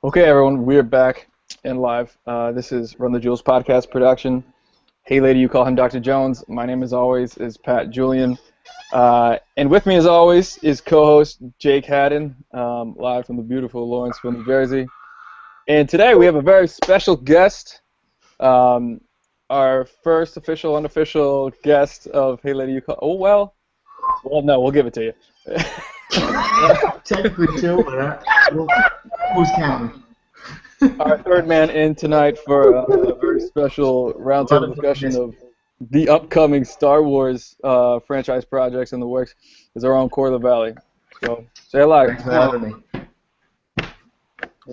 Okay, everyone, we're back and live. This is Run the Julz podcast production. Hey, lady, you call him Dr. Jones. My name, as always, is Pat Julian. And with me, as always, is co-host Jake Haddon, live from the beautiful Lawrenceville, New Jersey. And today we have a very special guest, our first official, unofficial guest of Hey, lady, you call... Oh, well, no, we'll give it to you. Technically two, but who's counting? Our third man in tonight for a very special roundtable discussion of the upcoming Star Wars franchise projects in the works is our own Core of the Valley. So, say hello. Thanks for having me.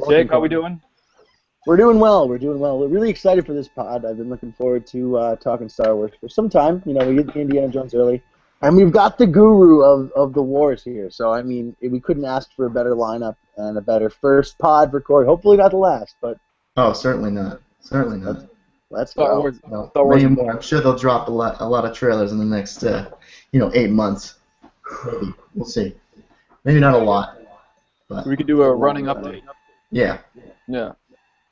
Jake, how we doing? We're doing well. We're really excited for this pod. I've been looking forward to talking Star Wars for some time. You know, we get Indiana Jones early. And we've got the guru of the wars here. So, I mean, we couldn't ask for a better lineup and a better first pod for Corey. Hopefully not the last, but... Oh, certainly not. Certainly not. Let's Star go. Wars. No, Star Wars. many more. I'm sure they'll drop a lot of trailers in the next, 8 months. Maybe. We'll see. Maybe not a lot. But We could do a running update. yeah. Yeah.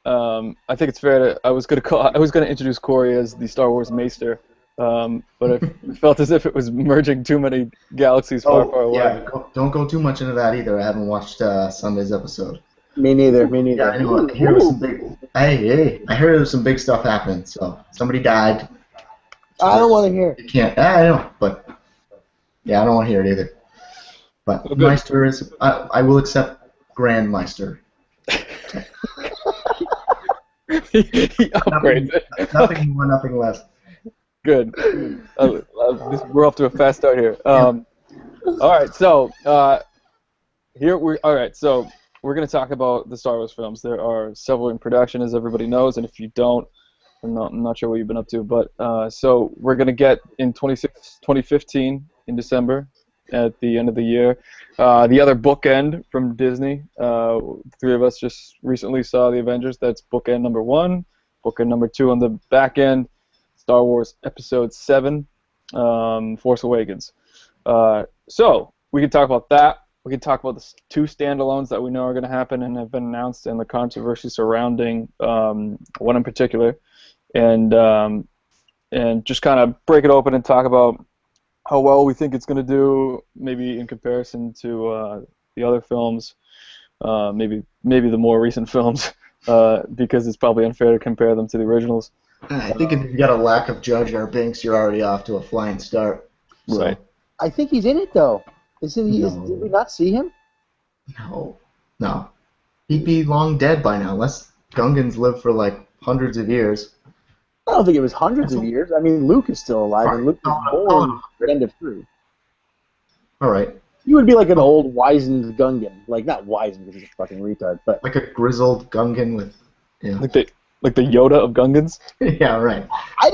I think it's fair to... I was gonna introduce Corey as the Star Wars Maester. But it felt as if it was merging too many galaxies far away. Yeah. Don't go too much into that either. I haven't watched Sunday's episode. Me neither. Yeah, I know. I hear there was some big. Hey! I heard there was some big stuff happening. So somebody died. I don't want to hear it. You can't. I know, but yeah, I don't want to hear it either. But Well, good. Meister is. I will accept Grand Meister. He upgrades it. Nothing more, nothing less. Good. We're off to a fast start here. All right, so we're going to talk about the Star Wars films. There are several in production, as everybody knows, and if you don't, I'm not sure what you've been up to. But so we're going to get in 2015 in December at the end of the year. The other bookend from Disney. The three of us just recently saw the Avengers. That's bookend number 1. Bookend number 2 on the back end. Star Wars Episode 7, Force Awakens. So we can talk about that. We can talk about the 2 standalones that we know are going to happen and have been announced, and the controversy surrounding one in particular, and just kind of break it open and talk about how well we think it's going to do, maybe in comparison to the other films, maybe the more recent films, because it's probably unfair to compare them to the originals. I think if you've got a lack of Jar Jar Binks, you're already off to a flying start. So, Right. I think he's in it, though. Isn't he? No. Did we not see him? No. He'd be long dead by now, unless Gungans live for like hundreds of years. I don't think it was hundreds of years. I mean, Luke is still alive, and Luke was born at the end of 3. All right. He would be like an old wizened Gungan. Like, not wizened because he's a fucking retard, but... Like a grizzled Gungan with, yeah. Like the Yoda of Gungans. Yeah, right. I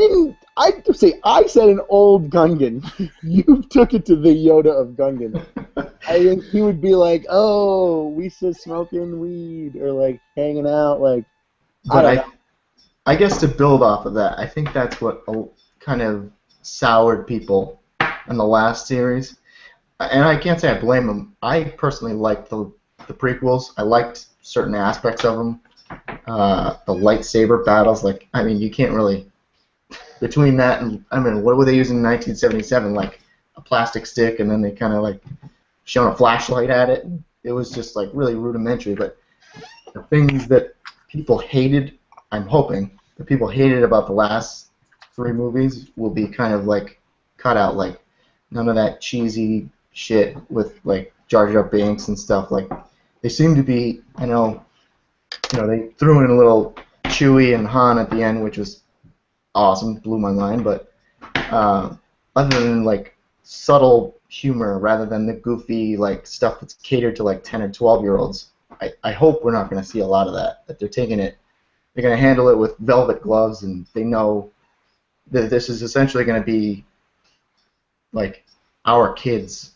said an old Gungan. You took it to the Yoda of Gungan. I think he would be like, oh, we just smoking weed, or like hanging out, like, But I guess to build off of that, I think that's what kind of soured people in the last series. And I can't say I blame them. I personally liked the prequels. I liked certain aspects of them. The lightsaber battles, you can't really... Between that and, what were they using in 1977? Like a plastic stick, and then they kind of like shone a flashlight at it. It was just like really rudimentary. But the things that people hated, I'm hoping, that people hated about the last 3 movies will be kind of like cut out. Like none of that cheesy shit with like Jar Jar Binks and stuff. Like they seem to be, they threw in a little Chewie and Han at the end, which was awesome, blew my mind, but other than like subtle humor rather than the goofy like stuff that's catered to like 10 or 12-year-olds, I hope we're not going to see a lot of that. That they're taking it, they're going to handle it with velvet gloves, and they know that this is essentially going to be like our kids'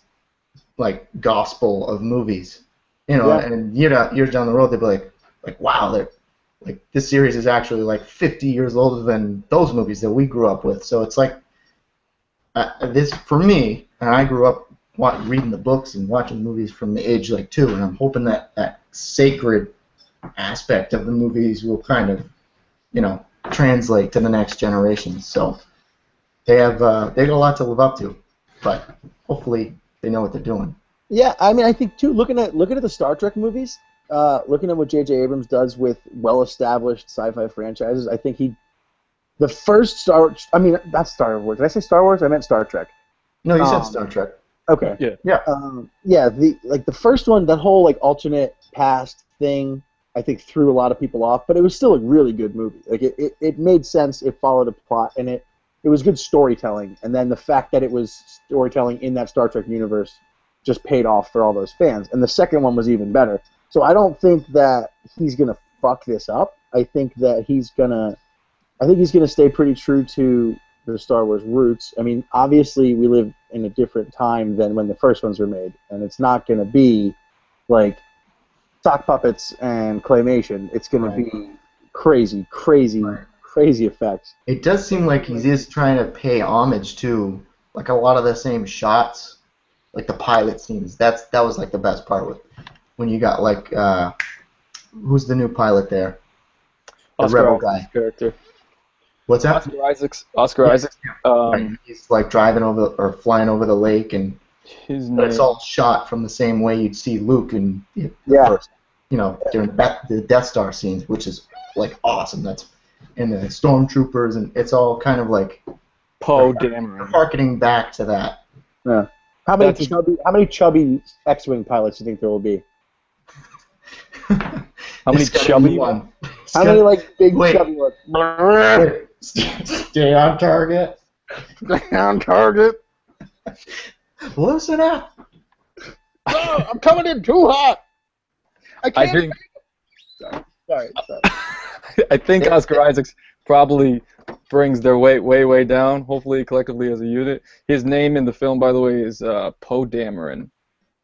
like gospel of movies, and years down the road they'll be like wow, they're like this series is actually like 50 years older than those movies that we grew up with. So it's like this for me, and I grew up reading the books and watching movies from the age like 2, and I'm hoping that that sacred aspect of the movies will kind of, translate to the next generation. So they got a lot to live up to, but hopefully they know what they're doing. Yeah, I mean, I think too. Looking at the Star Trek movies, looking at what J.J. Abrams does with well-established sci-fi franchises, I think the first not Star Wars. Did I say Star Wars? I meant Star Trek. No, you said Star Trek. Okay. Yeah. The first one, that whole like alternate past thing, I think threw a lot of people off, but it was still a really good movie. Like it made sense. It followed a plot, and it was good storytelling. And then the fact that it was storytelling in that Star Trek universe just paid off for all those fans. And the second one was even better. So I don't think that he's gonna fuck this up. I think he's gonna stay pretty true to the Star Wars roots. I mean, obviously we live in a different time than when the first ones were made, and it's not gonna be like sock puppets and claymation. It's gonna be crazy effects. It does seem like he is trying to pay homage to like a lot of the same shots, like the pilot scenes. That was like the best part with when you got like who's the new pilot there? The Oscar rebel Isaac's guy. character. What's that? Oscar Isaacs. He's like driving over or flying over the lake, and His but it's name. all shot from the same way you'd see Luke in the first, during the Death Star scenes, which is like awesome. And the stormtroopers, and it's all kind of like Poe Dameron. harkening back to that. Yeah. How many chubby X-wing pilots do you think there will be? How many It's gotta chubby be one? How many like big Wait. chubby ones? Stay on target. On target. Listen up. Oh, I'm coming in too hot. I I can't. think Sorry. I think Oscar Isaacs probably brings their weight way down. Hopefully, collectively as a unit. His name in the film, by the way, is Poe Dameron.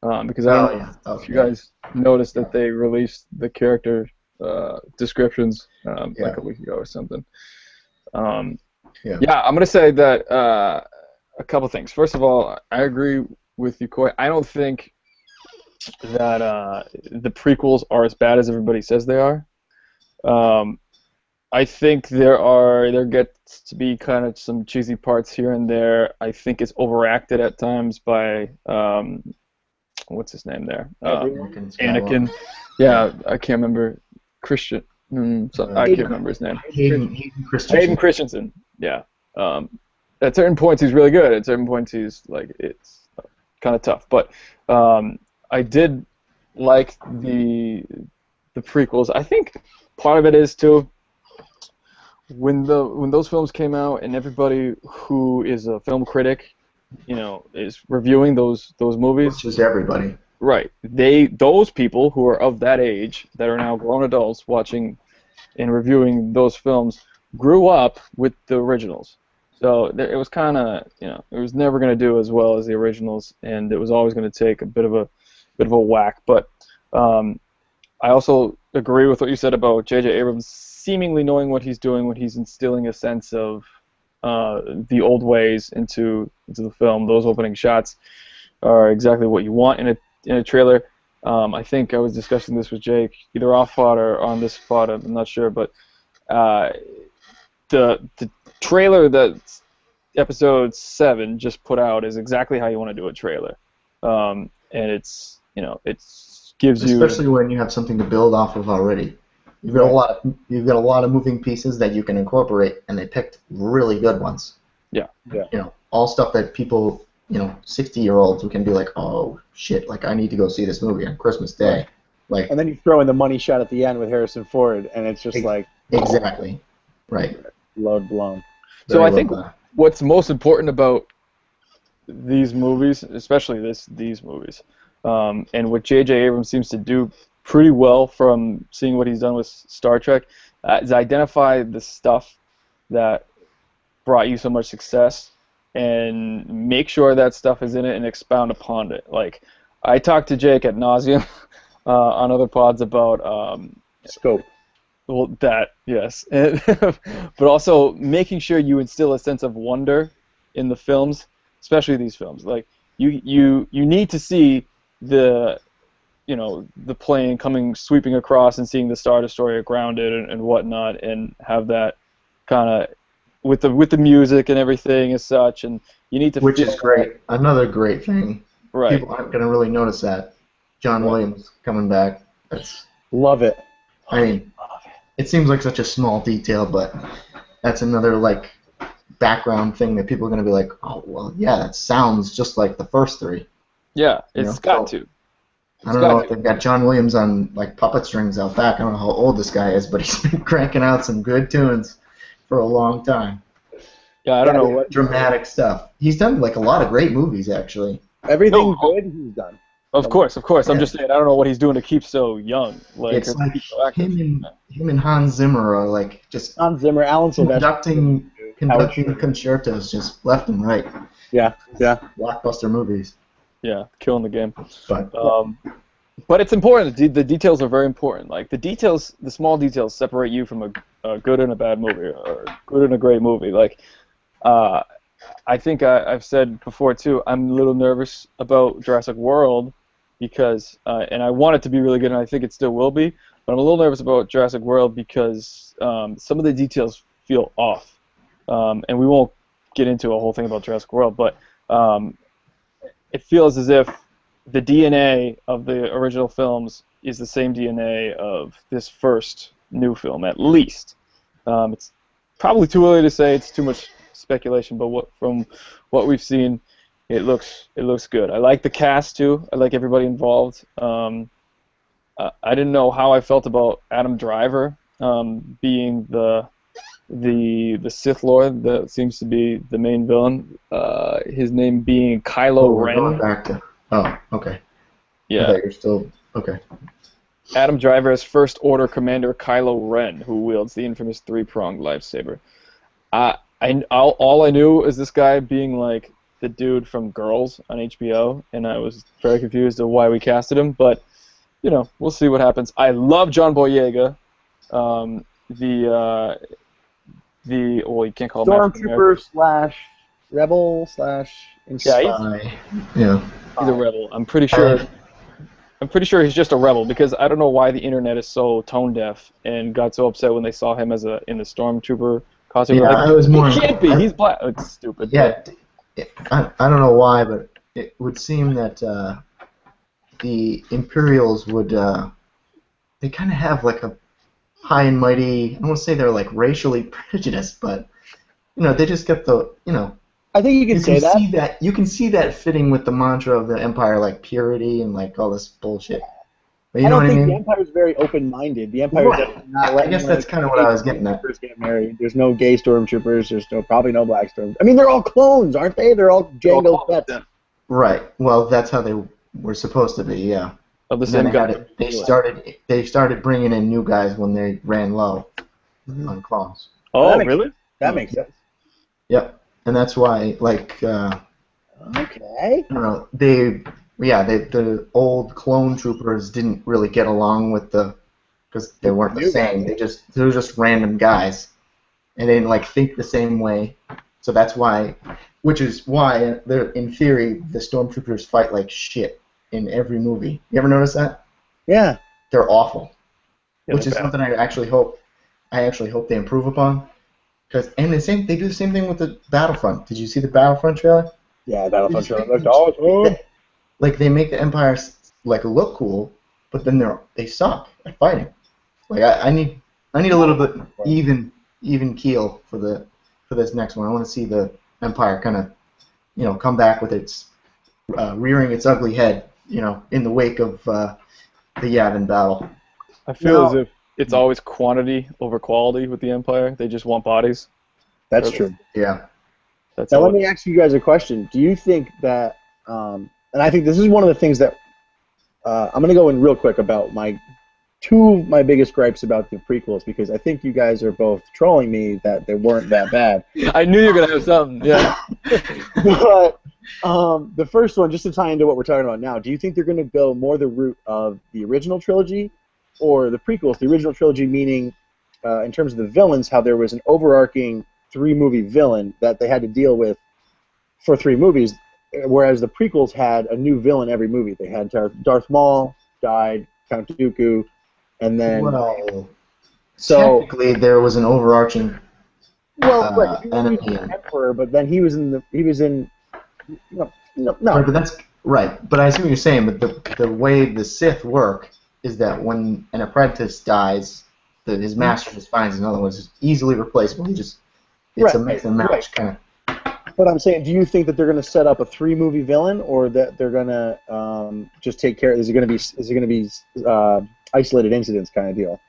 Because I don't know if you guys noticed that they released the character descriptions like a week ago or something. I'm gonna say that a couple things. First of all, I agree with you, Coy. I don't think that the prequels are as bad as everybody says they are. I think there gets to be kind of some cheesy parts here and there. I think it's overacted at times by what's his name there? Anakin. Yeah, I can't remember. Christian. I can't remember his name. Hayden Christensen. Hayden Christensen. Yeah. At certain points he's really good. At certain points he's like it's kind of tough. But I did like the prequels. I think part of it is too when those films came out and everybody who is a film critic, is reviewing those movies. Which is everybody. Right. Those people who are of that age that are now grown adults watching and reviewing those films grew up with the originals. So it was kind of, it was never going to do as well as the originals, and it was always going to take a bit of a whack. But I also agree with what you said about J.J. Abrams seemingly knowing what he's doing when he's instilling a sense of the old ways into the film. Those opening shots are exactly what you want in a trailer. I think I was discussing this with Jake, either off pod or on this pod, I'm not sure, but the trailer that episode 7 just put out is exactly how you want to do a trailer, and it's it gives you, especially when you have something to build off of already. You've got a lot of moving pieces that you can incorporate, and they picked really good ones. Yeah. All stuff that people 60-year-olds who can be like, oh shit, like I need to go see this movie on Christmas Day, like. And then you throw in the money shot at the end with Harrison Ford, and it's just like exactly, right. Load blown. So I think what's most important about these movies, especially these movies, and what J.J. Abrams seems to do pretty well from seeing what he's done with Star Trek, is identify the stuff that brought you so much success and make sure that stuff is in it and expound upon it. Like, I talked to Jake ad nauseum on other pods about scope. Well, that, yes. But also making sure you instill a sense of wonder in the films, especially these films. Like, you need to see the you know, the plane coming sweeping across and seeing the Star Destroyer grounded and whatnot, and have that kind of with the music and everything as such, and you need to Which feel is great. Another great thing. right. People aren't going to really notice that. John Williams coming back. That's. Love it. I mean, it seems like such a small detail, but that's another like background thing that people are going to be like, oh well, yeah, that sounds just like the first three. Yeah, You it's know, got so- to. I don't know if they've got John Williams on like puppet strings out back. I don't know how old this guy is, but he's been cranking out some good tunes for a long time. Yeah, I don't know what. Dramatic stuff. He's done like a lot of great movies actually. Everything No. good he's done. Of course. I'm Yeah. just saying, I don't know what he's doing to keep so young. Like, It's or to like keep so active. him and Hans Zimmer are like just Hans Zimmer, Alan Silvestri. conducting concertos just left and right. Yeah. Blockbuster movies. Yeah, killing the game. But But it's important. The details are very important. Like the details, the small details separate you from a good and a bad movie, or good and a great movie. Like, I think I've said before too, I'm a little nervous about Jurassic World because, and I want it to be really good, and I think it still will be. But I'm a little nervous about Jurassic World because some of the details feel off, and we won't get into a whole thing about Jurassic World, but it feels as if the DNA of the original films is the same DNA of this first new film, at least. It's probably too early to say. It's too much speculation, but from what we've seen, it looks good. I like the cast too. I like everybody involved. I didn't know how I felt about Adam Driver being the Sith Lord that seems to be the main villain. His name being Kylo we're Ren. going back to. Oh, okay. I Yeah. thought you're still okay. Adam Driver as First Order Commander Kylo Ren, who wields the infamous three-pronged lightsaber. All I knew is this guy being like the dude from Girls on HBO, and I was very confused of why we casted him. But you know, we'll see what happens. I love John Boyega, well, you can't call him African American. Stormtrooper / rebel / Spy. Yeah. He's a rebel. I'm pretty sure he's just a rebel because I don't know why the internet is so tone deaf and got so upset when they saw him as in the Stormtrooper costume. Yeah, Like, I was more. he can't be. He's black. It's stupid. Yeah, I don't know why, but it would seem that the Imperials would they kind of have like a high and mighty. I don't want to say they're like racially prejudiced, but you know they just get the I think you can say that. see that. You can see that fitting with the mantra of the Empire, like purity and like all this bullshit. But you know I what don't I think mean? the Empire's very open-minded. The Empire's Right. definitely not I letting guess that's kind of what I was getting at. stormtroopers get married. There's no gay stormtroopers. There's probably no black stormtroopers. I mean, they're all clones, aren't they? They're all Jango Fett. Right. Well, that's how they were supposed to be. Yeah. Of the And then same guy. they started bringing in new guys when they ran low on clones. Oh, That makes really? That makes sense. Yep. And that's why, like, Okay. I don't know, the old clone troopers didn't really get along with because they weren't the same. They were just random guys, and they didn't like think the same way. So that's why, which is why they're in theory the stormtroopers fight like shit in every movie. You ever notice that? Yeah. They're awful, Yeah, which they're is bad. something I actually hope they improve upon. They do the same thing with the Battlefront. Did you see the Battlefront trailer? Yeah, Battlefront They just trailer make looked them- awesome. Like they make the Empire like look cool, but then they suck at fighting. Like I need a little bit even keel for this next one. I want to see the Empire kind of come back with its rearing its ugly head in the wake of the Yavin battle. I feel No. as if it's always quantity over quality with the Empire. They just want bodies. That's true. Yeah. That's Now all. let me ask you guys a question. Do you think that, and I think this is one of the things that, I'm going to go in real quick about two of my biggest gripes about the prequels, because I think you guys are both trolling me that they weren't that bad. I knew you were gonna have something. Yeah. But the first one, just to tie into what we're talking about now, do you think they're going to go more the route of the original trilogy or the prequels? The original trilogy meaning, in terms of the villains, how there was an overarching 3-movie villain that they had to deal with for 3 movies, whereas the prequels had a new villain every movie. They had Darth Maul, died, Count Dooku, and then Well, so technically there was an overarching right, he was enemy. the Emperor, but then he was in Right, no. but that's right. But I see what you're saying. But the way the Sith work is that when an apprentice dies, his master just finds another one. It's easily replaceable. It's a mix and match kind of. But I'm saying, do you think that they're going to set up a 3-movie villain, or that they're going to just take care? Is it going to be isolated incidents kind of deal?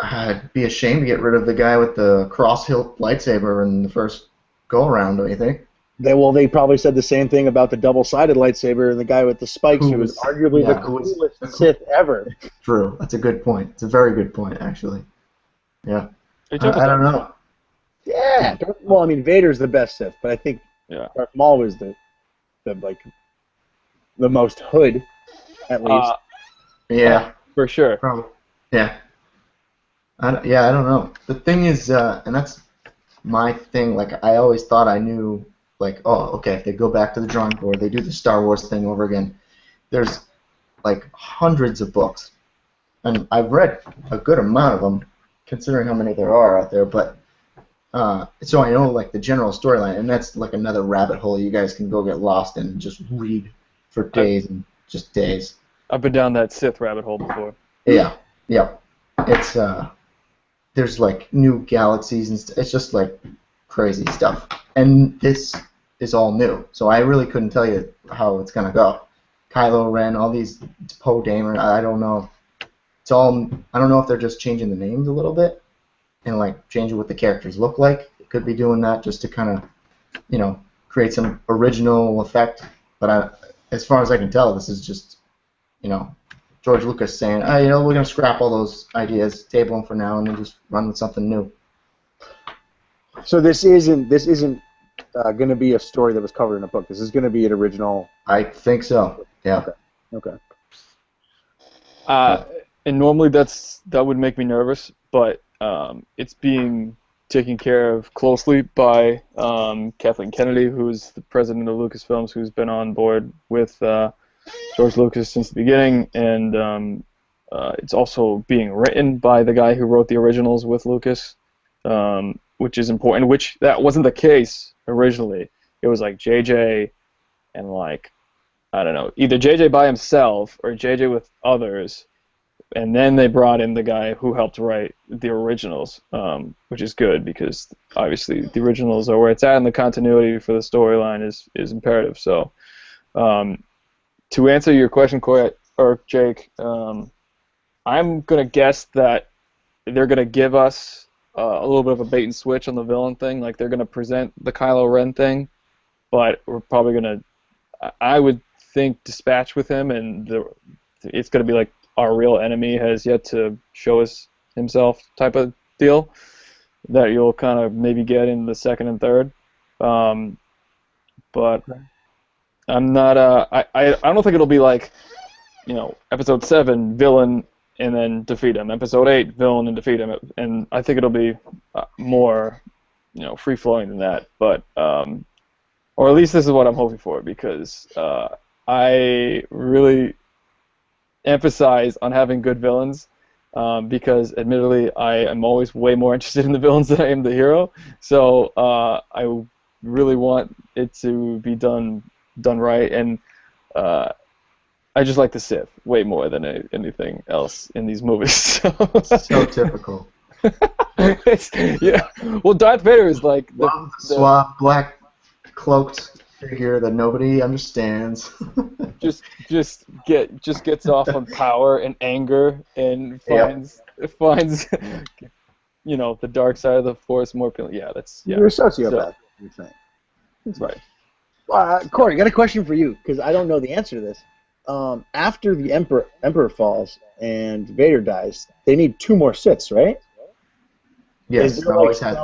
It'd be a shame to get rid of the guy with the cross-hilt lightsaber in the first go-around, don't you think? They probably said the same thing about the double-sided lightsaber and the guy with the spikes, who was arguably the coolest Sith ever. True. That's a good point. It's a very good point, actually. Yeah. I don't know. Yeah. Well, I mean, Vader's the best Sith, but I think Darth Maul was the most hood, at least. Yeah. For sure. Probably. Yeah. I don't know. The thing is, and that's my thing. Like, I always thought I knew. Like, oh, okay, if they go back to the drawing board, they do the Star Wars thing over again. There's like hundreds of books, and I've read a good amount of them, considering how many there are out there. But so I know like the general storyline, and that's like another rabbit hole you guys can go get lost in and just read for days and just days. I've been down that Sith rabbit hole before. Yeah. It's there's like new galaxies and it's just like crazy stuff. And this is all new, so I really couldn't tell you how it's gonna go. Kylo Ren, all these Poe Dameron, I don't know. It's all I don't know if they're just changing the names a little bit and like changing what the characters look like. It could be doing that just to kind of, create some original effect. But as far as I can tell, this is just, George Lucas saying, we're gonna scrap all those ideas, table them for now, and then just run with something new. So this isn't going to be a story that was covered in a book. This is going to be an original. I think so. Yeah. Okay. And normally that would make me nervous, but it's being taken care of closely by Kathleen Kennedy, who's the president of Lucasfilms, who's been on board with George Lucas since the beginning, and it's also being written by the guy who wrote the originals with Lucas. Which is important, which that wasn't the case originally. It was like JJ and like, I don't know, either JJ by himself or JJ with others, and then they brought in the guy who helped write the originals, which is good because obviously the originals are where it's at and the continuity for the storyline is imperative. So to answer your question, Corey, or Jake, I'm going to guess that they're going to give us a little bit of a bait and switch on the villain thing. Like they're going to present the Kylo Ren thing, but we're probably going to, I would think, dispatch with him, and it's going to be like our real enemy has yet to show us himself type of deal that you'll kind of maybe get in the second and third. But I'm not, I don't think it'll be like, episode 7, villain, and then defeat him. Episode 8, villain and defeat him. And I think it'll be more, free-flowing than that. But, or at least this is what I'm hoping for, because I really emphasize on having good villains, because admittedly I am always way more interested in the villains than I am the hero. So I really want it to be done right, and I just like the Sith way more than anything else in these movies. So typical. Yeah. Well, Darth Vader is like the suave, black, cloaked figure that nobody understands. just gets off on power and anger and finds the dark side of the Force more appealing. Yeah, You're a sociopath. You're saying. That's right. Corey, I got a question for you because I don't know the answer to this. After the Emperor falls and Vader dies, they need 2 more Siths, right? Yes,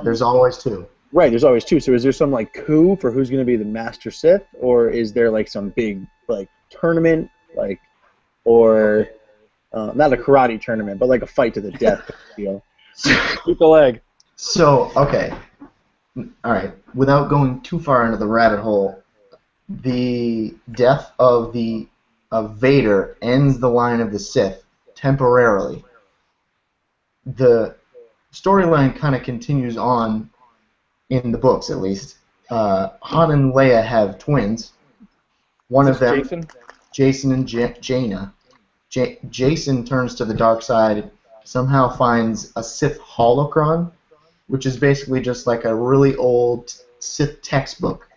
there's always 2. Right, there's always 2. So is there some like coup for who's going to be the Master Sith, or is there like some big like tournament, or not a karate tournament, but like a fight to the death deal? Keep the leg. So okay, all right. Without going too far into the rabbit hole, the death of the of Vader ends the line of the Sith temporarily. The storyline kind of continues on in the books, at least. Han and Leia have twins. One of them, Jason and Jaina. Jason turns to the dark side, somehow finds a Sith holocron, which is basically just like a really old Sith textbook.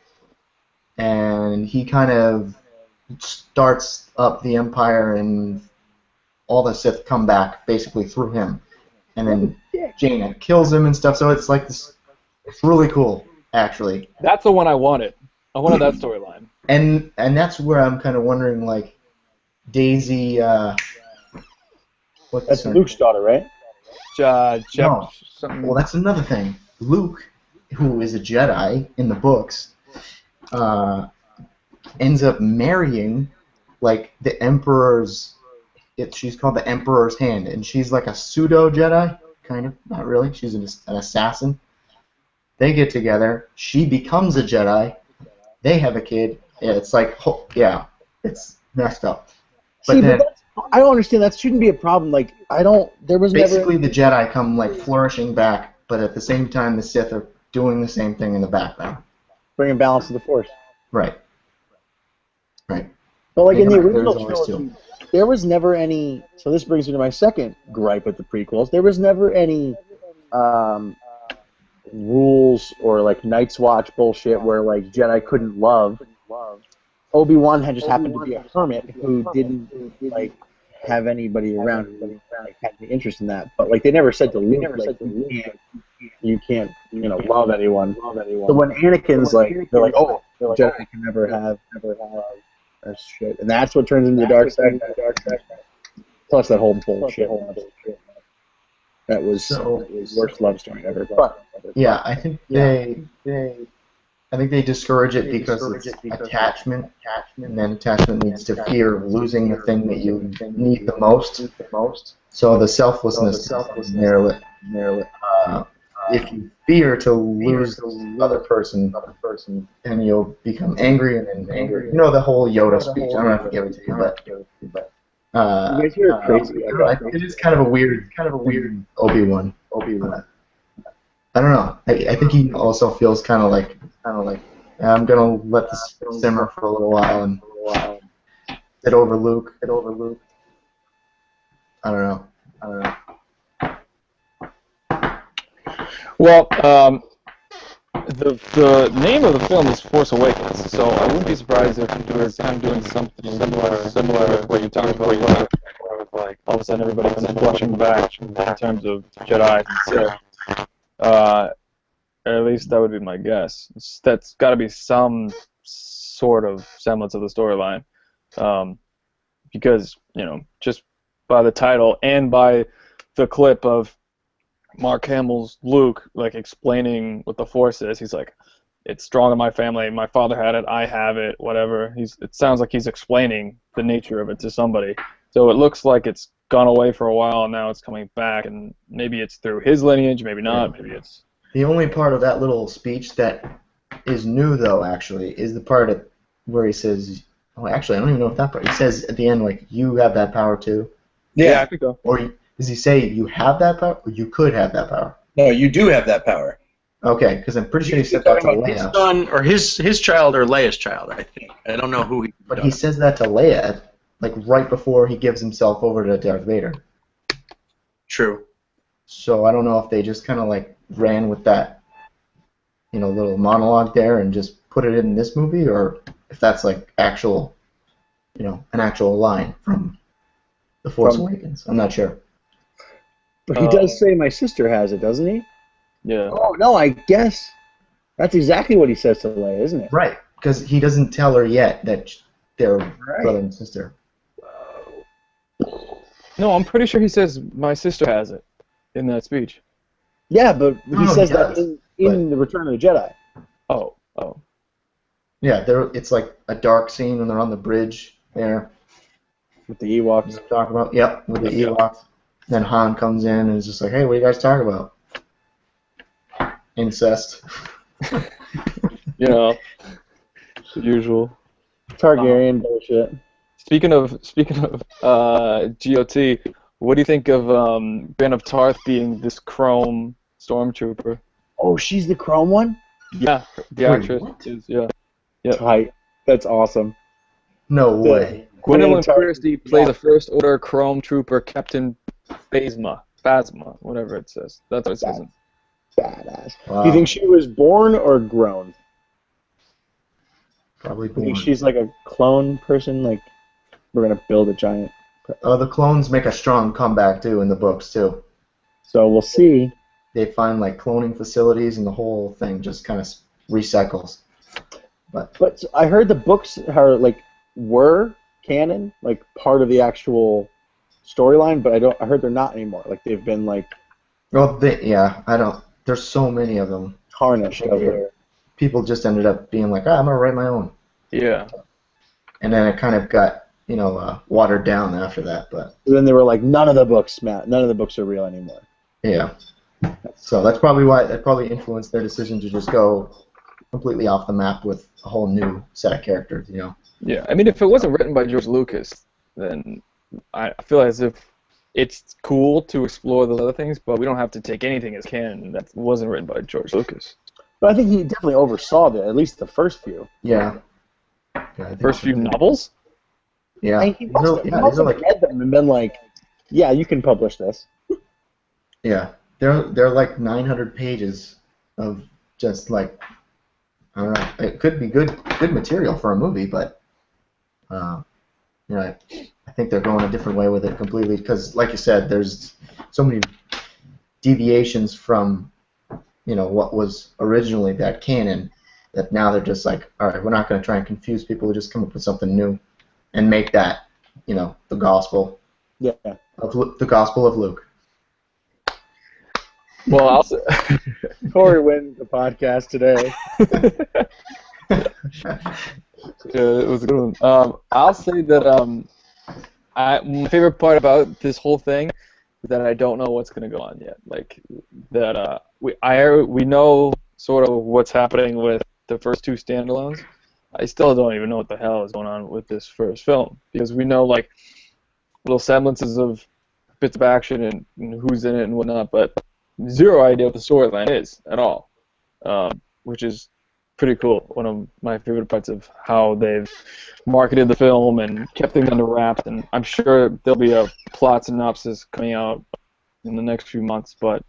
And he kind of starts up the Empire, and all the Sith come back basically through him. And then Jaina kills him and stuff, so it's like this. It's really cool, actually. That's the one I wanted. I wanted that storyline. And that's where I'm kind of wondering, like, Daisy. That's Luke's daughter, right? No. Well, that's another thing. Luke, who is a Jedi in the books, ends up marrying, like, the Emperor's. She's called the Emperor's Hand, and she's like a pseudo Jedi, kind of. Not really. She's an assassin. They get together. She becomes a Jedi. They have a kid. Yeah, it's like, yeah, it's messed up. But I don't understand. That shouldn't be a problem. Like, there was basically the Jedi come like flourishing back, but at the same time the Sith are doing the same thing in the background. Bringing balance to the Force. Right. Right. But like in the original trilogy, there was never any. So this brings me to my second gripe with the prequels. There was never any rules or like Night's Watch bullshit where like Jedi couldn't love. Obi-Wan had just happened to be a hermit who didn't like have anybody around who like, had any interest in that. But like they never said to Luke, like, you can't love anyone. So when Anakin's like, they're like, oh, Jedi can never have that shit, and that's what turns into the dark side. Plus that whole bullshit. That was the worst love story ever. But yeah, I think they discourage it because it's attachment, and then attachment leads to fear of losing the thing that you need the most. So the selflessness narrow it. If you fear to lose the other person, then you'll become angry, and then angry. You know the whole Yoda speech. I don't have to give it to you, but you guys hear crazy. It is kind of a weird Obi-Wan. I don't know. I think he also feels kind of like I'm gonna let this simmer for a little while and get over Luke. I don't know. Well, the name of the film is Force Awakens, so I wouldn't be surprised if we were kind of doing something similar with what you talked about, like all of a sudden everybody comes flushing back in terms of Jedi and Sith. At least that would be my guess. That's got to be some sort of semblance of the storyline, because just by the title and by the clip of Mark Hamill's Luke like explaining what the Force is. He's like, it's strong in my family. My father had it. I have it. Whatever. It sounds like he's explaining the nature of it to somebody. So it looks like it's gone away for a while and now it's coming back. And maybe it's through his lineage. Maybe not. Maybe it's. The only part of that little speech that is new, though, actually, is the part where he says, "Oh, actually, I don't even know if that part." He says at the end, like, "You have that power too." Yeah, I think so. Or does he say you have that power, or you could have that power? No, you do have that power. Okay, because I'm pretty sure he said that to Leia. His son, or his child, or Leia's child, I think. I don't know who he. But he says that to Leia, like right before he gives himself over to Darth Vader. True. So I don't know if they just kind of like ran with that, little monologue there and just put it in this movie, or if that's like actual, an actual line from The Force Awakens. I'm not sure. But he does say my sister has it, doesn't he? Yeah. Oh, no, I guess that's exactly what he says to Leia, isn't it? Right, because he doesn't tell her yet that they're brother and sister. No, I'm pretty sure he says my sister has it in that speech. Yeah, but he says that in the Return of the Jedi. Oh. Yeah, it's like a dark scene when they're on the bridge there. With the Ewoks. Talk about, yep, with the Ewoks. Then Han comes in and is just like, hey, what are you guys talking about? Incest. The usual. Targaryen bullshit. speaking of GOT, what do you think of Brienne of Tarth being this Chrome stormtrooper? Oh, she's the Chrome one? Yeah, the Wait, actress what? is Yep. Tight. That's awesome. No way. Gwendolyn Tarth- Christie plays a First Order Chrome Trooper, Captain Phasma, whatever it says. That's what it says. Badass. Wow. Do you think she was born or grown? Probably Do you think born. she's like a clone person? Like, we're going to build a giant. The clones make a strong comeback too in the books too. So we'll see. They find like cloning facilities and the whole thing just kind of recycles. But I heard the books are like were canon, like part of the actual storyline, but I heard they're not anymore. Like they've been like Well, I don't. There's so many of them. tarnished over there. People just ended up being like, I'm gonna write my own, Yeah. and then it kind of got watered down after that. But So then they were like, none of the books, Matt. None of the books are real anymore. yeah, so that's probably why that probably influenced their decision to just go completely off the map with a whole new set of characters. Yeah. I mean, if it wasn't written by George Lucas, then I feel as if it's cool to explore those other things, but we don't have to take anything as canon that wasn't written by George Lucas. But I think he definitely oversaw at least the first few. Yeah. I think First so, few too. novels? Yeah. I think he must These have are like read them and been like, yeah, you can publish this. yeah, they're like 900 pages of just like I don't know. It could be good material for a movie, but I think they're going a different way with it completely because, like you said, there's so many deviations from what was originally that canon that now they're just like, all right, we're not going to try and confuse people. We'll just come up with something new and make that the gospel Yeah. the gospel of Luke. Well, I'll say, Corey wins the podcast today. yeah, it was a good one. I'll say that my favorite part about this whole thing is that I don't know what's going to go on yet. Like that we know sort of what's happening with the first two standalones. I still don't even know what the hell is going on with this first film because we know like little semblances of bits of action and who's in it and whatnot, but zero idea what the storyline is at all, which is pretty cool. One of my favorite parts of how they've marketed the film and kept things under wraps, and I'm sure there'll be a plot synopsis coming out in the next few months, but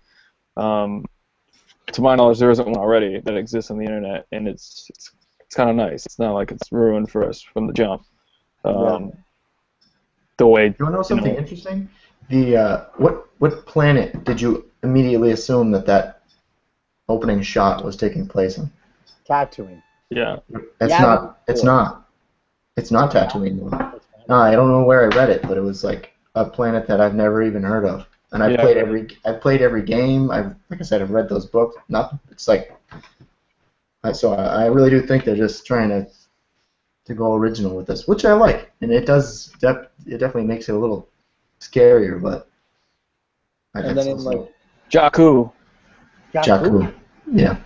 to my knowledge there isn't one already that exists on the internet, and it's kind of nice. It's not like it's ruined for us from the jump. The way You want to know something interesting? The what planet did you immediately assume that opening shot was taking place in? Tatooine. Yeah. It's Yeah, not. It's not. It's not Tatooine. No, I don't know where I read it, but it was like a planet that I've never even heard of. And I've played every game. Like I said, I've read those books. It's like. So I really do think they're just trying to go original with this, which I like, and it does. It definitely makes it a little scarier, but. And then in like Jakku. Jakku. Yeah.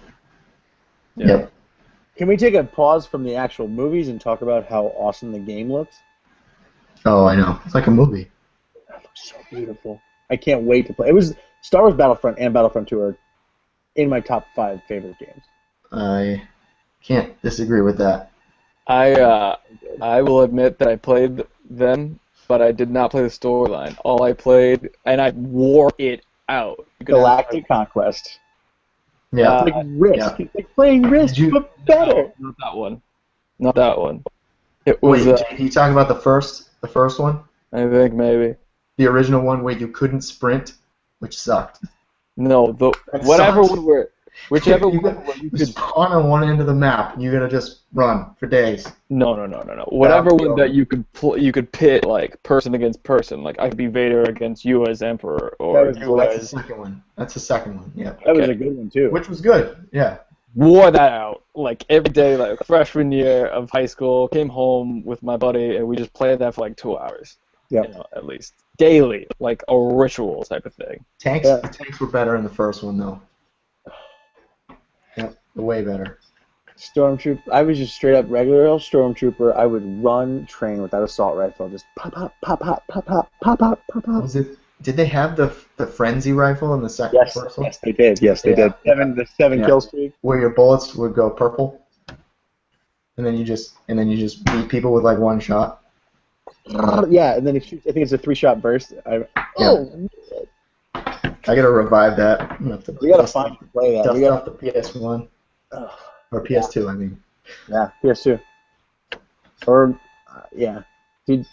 Yep. Can we take a pause from the actual movies and talk about how awesome the game looks? Oh, I know. It's like a movie. That looks so beautiful. I can't wait to play. It was Star Wars Battlefront and Battlefront 2 are in my top 5 favorite games. I can't disagree with that. I will admit that I played them, but I did not play the storyline. All I played, and I wore it out. Galactic Conquest. Yeah. It's like Risk. Yeah. It's like playing Risk, but better. No, not that one. Not that one. It was. Wait, you talking about the first one? I think maybe. The original one where you couldn't sprint, which sucked. No, That whatever sucks. one where, whichever you one where you could could. spawn on one end of the map, and you gotta just run for days. No. Whatever one go. that you could pit like person against person. Like I could be Vader against you as Emperor, or That was- you That's the as. second one. That's the second one. Yeah. That was Okay. a good one, too. Which was good. Yeah. Wore that out like every day, like freshman year of high school. Came home with my buddy, and we just played that for like 2 hours. Yep. At least daily, like a ritual type of thing. Tanks. Yeah. The tanks were better in the first one though. Yep. Way better. Stormtrooper. I was just straight up regular old stormtrooper. I would run train with that assault rifle, just pop, pop, pop, pop, pop, pop, pop, pop, pop, pop. Was it? Did they have the frenzy rifle in the Yes, first one? yes, they did. Yes, they did. The seven Yeah. kill streak. Where your bullets would go purple, and then you just beat people with like one shot. Yeah, and then it shoots. I think it's a 3-shot burst. I gotta revive that. I'm gonna have to We gotta find to play that. dust off the PS1 or PS2. I mean. Yeah, PS2. Or yeah. Did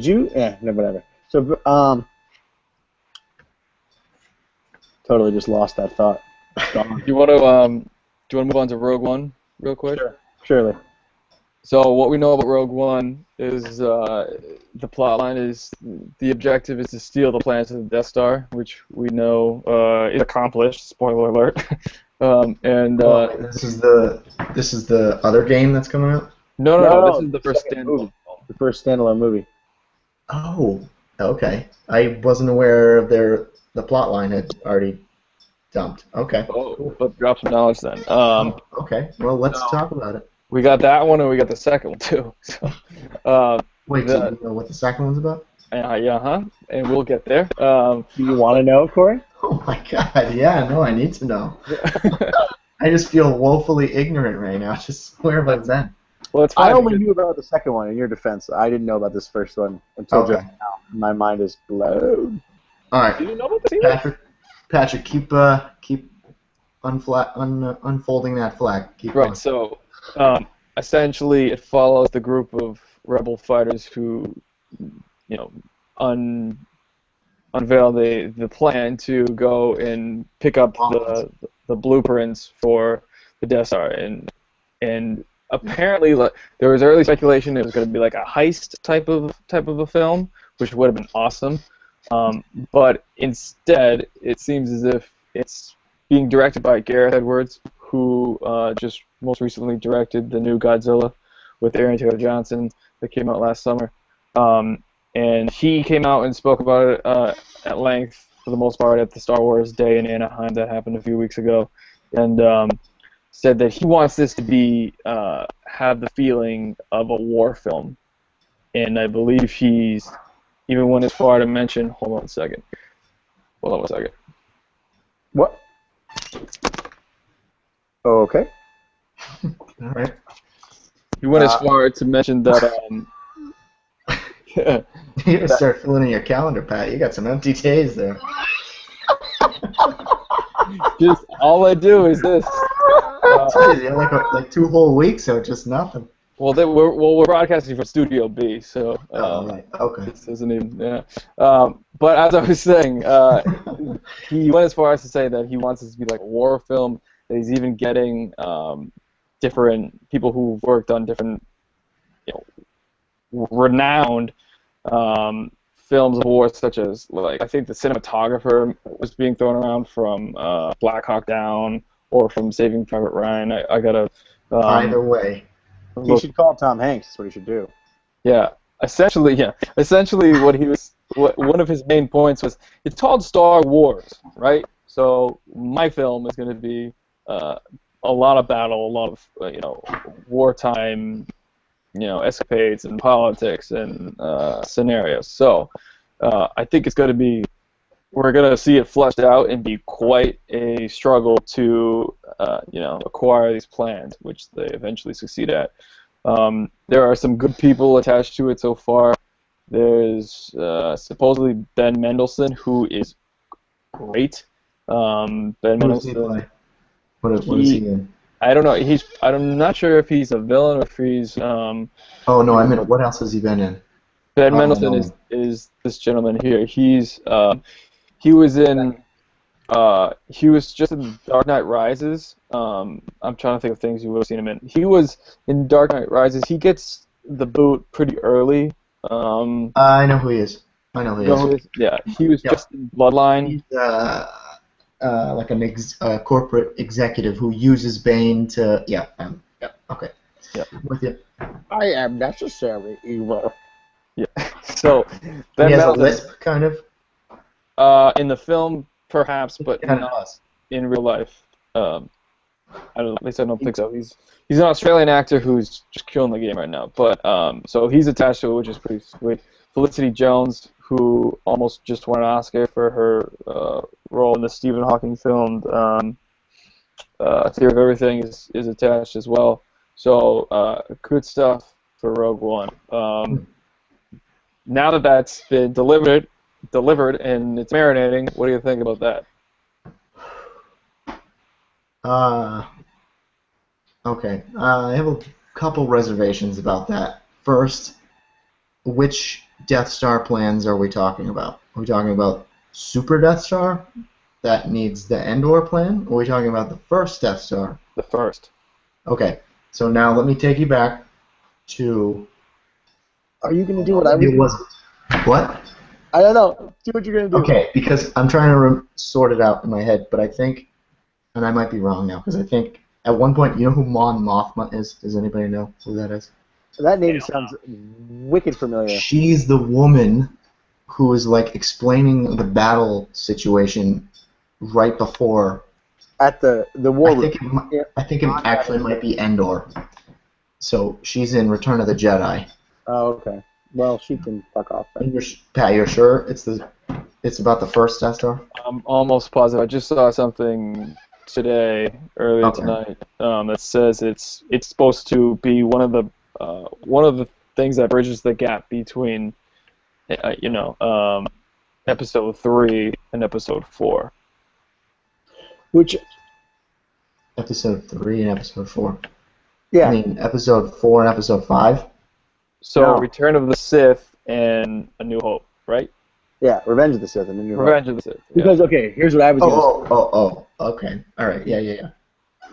you? Yeah, no, whatever. So totally just lost that thought. Do you want to move on to Rogue One real quick? Sure. Surely. So what we know about Rogue One is the plot line is the objective is to steal the plans of the Death Star, which we know is accomplished. Spoiler alert. This is the other game that's coming out. No. This is the first standalone movie. The first standalone movie. Oh, okay. I wasn't aware of the plot line had already dumped. Okay. Oh, but drop some knowledge then. Okay. Well, let's talk about it. We got that one, and we got the second one too. So, Wait, do you know what the second one's about? and we'll get there. Do you want to know, Corey? Oh my God! Yeah, no, I need to know. I just feel woefully ignorant right now. Just where have I been? Well, it's fine. I only knew about the second one. In your defense, I didn't know about this first one until just now. My mind is blown. All right. Did you know about the Patrick, keep unfolding that flag. Keep right. going. So, essentially, it follows the group of rebel fighters who, unveil the plan to go and pick up the blueprints for the Death Star, and apparently there was early speculation it was going to be like a heist type of a film, which would have been awesome. But instead, it seems as if it's being directed by Gareth Edwards, who just most recently directed the new Godzilla with Aaron Taylor Johnson that came out last summer. And he came out and spoke about it at length, for the most part, at the Star Wars Day in Anaheim that happened a few weeks ago, and said that he wants this to be have the feeling of a war film. And I believe he's even went as far to mention. Hold on one second. What? Okay. All right. He went as far to mention that. You gotta start filling in your calendar, Pat. You got some empty days there. Just all I do is this. Jeez, you have like 2 whole weeks, so just nothing. Well, we're broadcasting from Studio B, so right. Okay. this isn't even. Yeah. But as I was saying, he went as far as to say that he wants this to be like a war film. That he's even getting different people who've worked on different, renowned films of war, such as I think the cinematographer was being thrown around from Black Hawk Down or from Saving Private Ryan. I gotta. Either way. He should call Tom Hanks. That's what he should do. Yeah. Essentially, one of his main points was it's called Star Wars, right? So my film is going to be a lot of battle, a lot of wartime, escapades and politics and scenarios. So I think it's going to be, we're going to see it fleshed out and be quite a struggle to acquire these plans, which they eventually succeed at. There are some good people attached to it so far. There's supposedly Ben Mendelsohn, who is great. Ben Mendelsohn. What is he in? I don't know. I'm not sure if he's a villain or if he's. Oh no, I mean, what else has he been in? Ben Mendelsohn is this gentleman here. He was just in Dark Knight Rises. I'm trying to think of things you would have seen him in. He was in Dark Knight Rises. He gets the boot pretty early. I know who he is. Yeah, he was just in Bloodline. He's like a corporate executive who uses Bane to. Okay. Yeah. With you. I am necessary evil. Yeah. So Ben he has a Mendelsohn, lisp, kind of. in the film, perhaps, but Kind of not does. in real life. At least I don't think so. He's an Australian actor who's just killing the game right now. But so he's attached to it, which is pretty sweet. Felicity Jones, who almost just won an Oscar for her role in the Stephen Hawking film Theory of Everything, is attached as well. So good stuff for Rogue One. Now that that's been delivered and it's marinating, what do you think about that? Okay. I have a couple reservations about that. First, which Death Star plans are we talking about? Are we talking about Super Death Star that needs the Endor plan? Or are we talking about the first Death Star? The first. Okay. So now let me take you back to... Are you going to do what I would do? What? I don't know. Do what you're going to do. Okay, because I'm trying to sort it out in my head, but I think, and I might be wrong now, because I think at one point, you know who Mon Mothma is? Does anybody know who that is? That name sounds wicked familiar. She's the woman who is like explaining the battle situation right before. At the war room. I think it actually might be Endor. So she's in Return of the Jedi. Oh, okay. Well, she can fuck off then. Pat, you're sure it's about the first Death Star? I'm almost positive. I just saw something earlier tonight, that says it's supposed to be one of the things that bridges the gap between, Episode 3 and Episode 4. Which? Episode 3 and Episode 4. Yeah. I mean, Episode 4 and Episode 5. So No. Return of the Sith and A New Hope, right? Yeah, Revenge of the Sith and A New Hope. Revenge of the Sith. Yeah. Because, okay, here's what I was going to say. Okay. All right, yeah.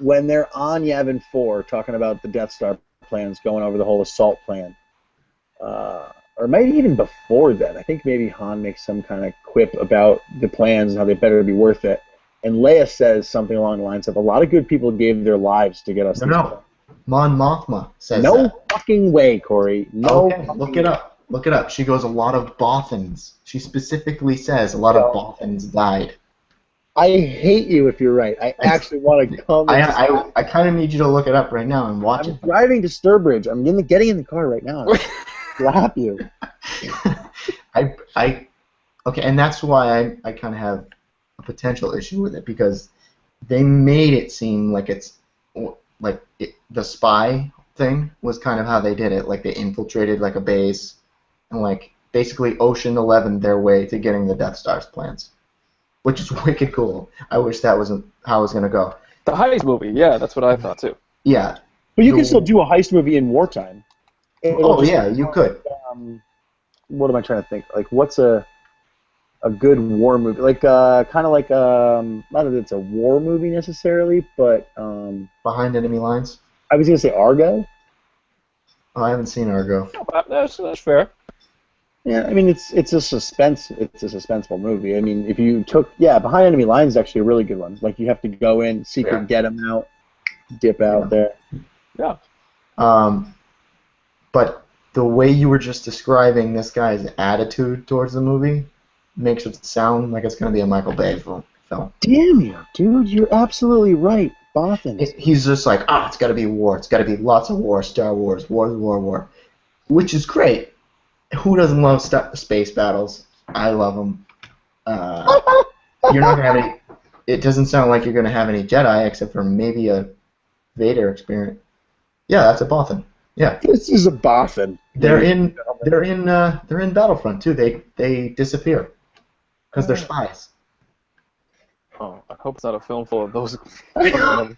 When they're on Yavin 4 talking about the Death Star plans, going over the whole assault plan, or maybe even before then, I think maybe Han makes some kind of quip about the plans and how they better be worth it. And Leia says something along the lines of, a lot of good people gave their lives to get us this plan. Mon Mothma says No that. fucking way, Corey. No. Okay, look it up. Look it up. She goes, a lot of Bothans. She specifically says a lot of Bothans died. I hate you if you're right. I actually want to come. I kind of need you to look it up right now and watch I'm it. driving to Sturbridge. I'm getting in the car right now. Slap you. Okay, and that's why I kind of have a potential issue with it, because they made it seem like the spy thing was kind of how they did it. Like they infiltrated like a base and like basically Ocean 11 their way to getting the Death Star's plans, which is wicked cool. I wish that wasn't how it was gonna go. The heist movie, yeah, that's what I thought too. Yeah. But you can still do a heist movie in wartime. You could. What am I trying to think? Like, what's a good war movie? Like, kind of like not that it's a war movie necessarily, but Behind Enemy Lines. I was gonna say Argo. Oh, I haven't seen Argo. That's fair. Yeah, I mean it's a suspense. It's a suspenseful movie. I mean, if you took Behind Enemy Lines is actually a really good one. Like you have to go in, secret, get them out, dip out there. Yeah. But the way you were just describing this guy's attitude towards the movie makes it sound like it's going to be a Michael Bay film. Damn you, dude! You're absolutely right, Bothan. He's just like, it's got to be war. It's got to be lots of war. Star Wars, war, which is great. Who doesn't love space battles? I love them. You're not gonna have any. It doesn't sound like you're gonna have any Jedi except for maybe a Vader experience. Yeah, that's a Bothan. Yeah. This is a Bothan. They're in Battlefront too. They disappear because they're spies. Oh, I hope it's not a film full of those. Well,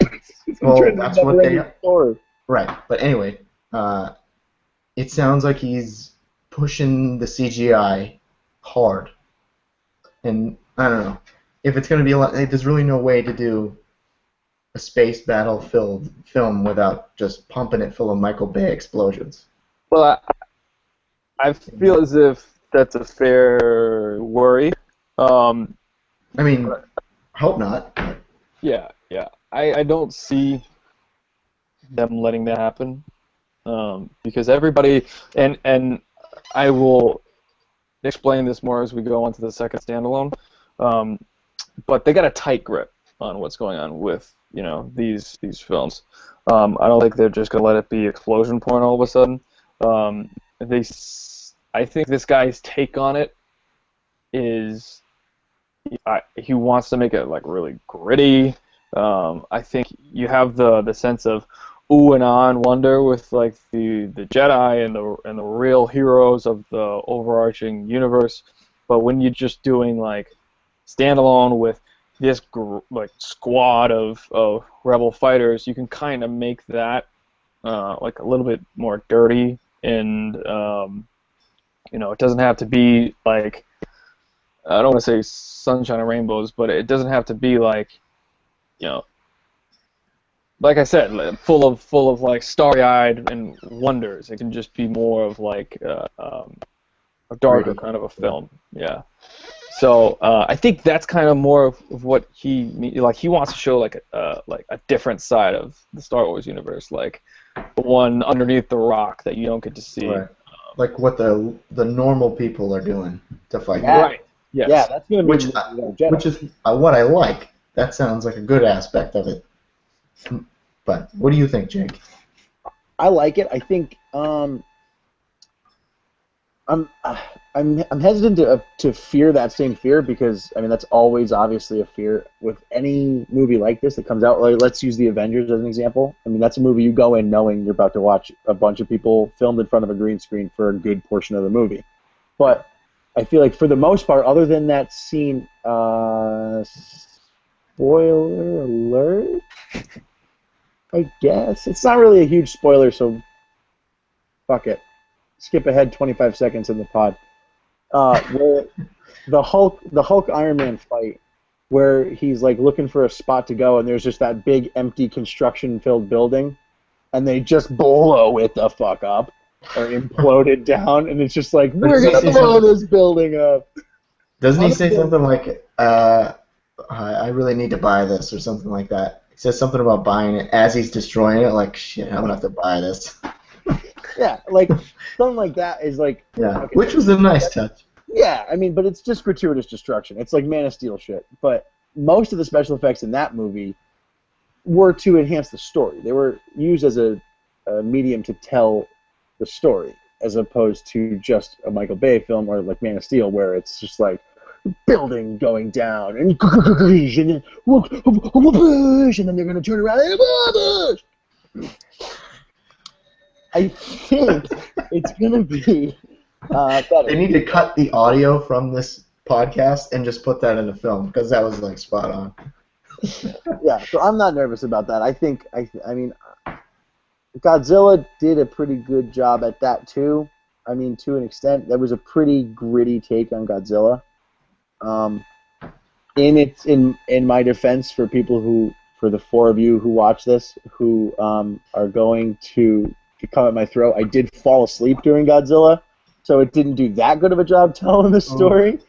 that's what they are. Right. But anyway, it sounds like he's pushing the CGI hard, and I don't know if it's going to be a lot. There's really no way to do a space battle filled film without just pumping it full of Michael Bay explosions. Well, I feel as if that's a fair worry. I mean, hope not. Yeah. I don't see them letting that happen, because everybody, and I will explain this more as we go on to the second standalone, but they got a tight grip. on what's going on with these films. I don't think they're just gonna let it be explosion porn all of a sudden. I think this guy's take on it is he wants to make it like really gritty. I think you have the sense of ooh and ah and wonder with like the Jedi and the real heroes of the overarching universe, but when you're just doing like standalone with this like squad of rebel fighters, you can kind of make that like a little bit more dirty, and it doesn't have to be like, I don't want to say sunshine and rainbows, but it doesn't have to be like, like I said, full of like starry-eyed and wonders. It can just be more of like a darker kind of a film. Yeah. So I think that's kind of more of what he wants to show like a different side of the Star Wars universe, like the one underneath the rock that you don't get to see. Right. Like what the normal people are doing to fight. Yeah. Right. Yes. Yeah, that's gonna be which is what I like. That sounds like a good aspect of it. But what do you think, Jake? I like it. I think I'm hesitant to fear that same fear, because I mean that's always obviously a fear with any movie like this that comes out. Like, let's use the Avengers as an example. I mean that's a movie you go in knowing you're about to watch a bunch of people filmed in front of a green screen for a good portion of the movie. But I feel like for the most part, other than that scene, spoiler alert, I guess it's not really a huge spoiler, so fuck it. Skip ahead 25 seconds in the pod. Where the Hulk Iron Man fight, where he's like looking for a spot to go, and there's just that big empty construction-filled building, and they just blow it the fuck up or implode it down, and it's just like, we're gonna blow this building up. Doesn't he say something like, I really need to buy this, or something like that? He says something about buying it as he's destroying it, like, shit, I'm gonna have to buy this. Yeah, like something like that is like. Yeah, okay, which was a nice touch. Yeah, I mean, but it's just gratuitous destruction. It's like Man of Steel shit. But most of the special effects in that movie were to enhance the story. They were used as a medium to tell the story, as opposed to just a Michael Bay film or like Man of Steel, where it's just like building going down and then they're gonna turn around and I think it's gonna be better. They need to cut the audio from this podcast and just put that in the film, because that was like spot on. Yeah, so I'm not nervous about that. I think I mean Godzilla did a pretty good job at that too. I mean, to an extent, that was a pretty gritty take on Godzilla. In my defense, for the four of you who watch this, who are going to come at my throat, I did fall asleep during Godzilla, so it didn't do that good of a job telling the story.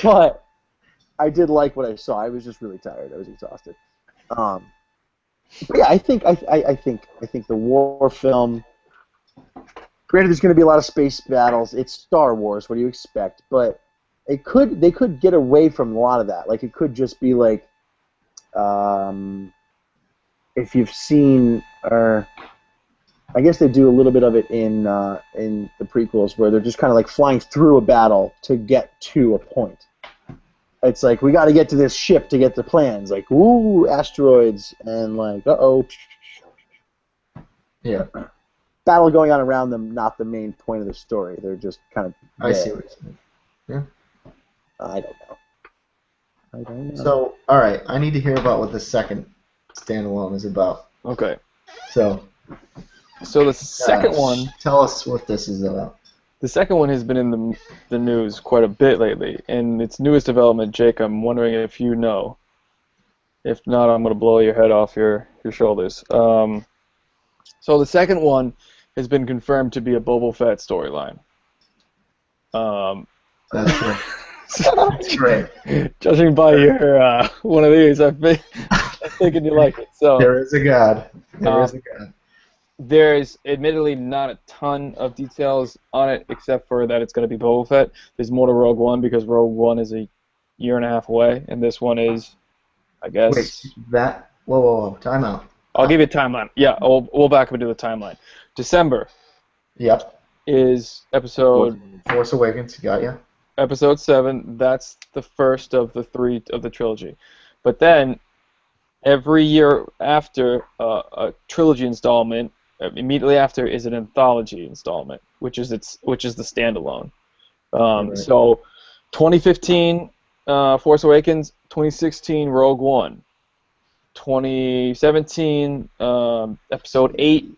But I did like what I saw. I was just really tired. I was exhausted. But yeah, I think the war film. Granted, there's going to be a lot of space battles. It's Star Wars. What do you expect? But they could get away from a lot of that. Like, it could just be like, if you've seen, or I guess they do a little bit of it in the prequels, where they're just kind of like flying through a battle to get to a point. It's like, we got to get to this ship to get the plans. Like, ooh, asteroids, and like, uh-oh. Yeah. Battle going on around them, not the main point of the story. They're just kind of there. I see what you're saying. Yeah. I don't know. So, all right, I need to hear about what the second standalone is about. Okay. So the second one. Tell us what this is about. The second one has been in the news quite a bit lately, and its newest development, Jake, I'm wondering if you know. If not, I'm going to blow your head off your shoulders. So the second one has been confirmed to be a Boba Fett storyline. That's right. That's right. Judging by your one of these, I'm thinking you like it. So there is a God. There is a God. There's admittedly not a ton of details on it, except for that it's going to be Boba Fett. There's more to Rogue One, because Rogue One is a year and a half away, and this one is I guess. Wait, that. Whoa. Time out. I'll give you a timeline. Yeah, we'll back up and do the timeline. December Yep. is episode Force Awakens. Got ya. episode 7. That's the first of the 3 of the trilogy. But then every year after a trilogy installment, immediately after is an anthology installment, which is the standalone. Right. So 2015 Force Awakens, 2016 Rogue One, 2017 Episode 8,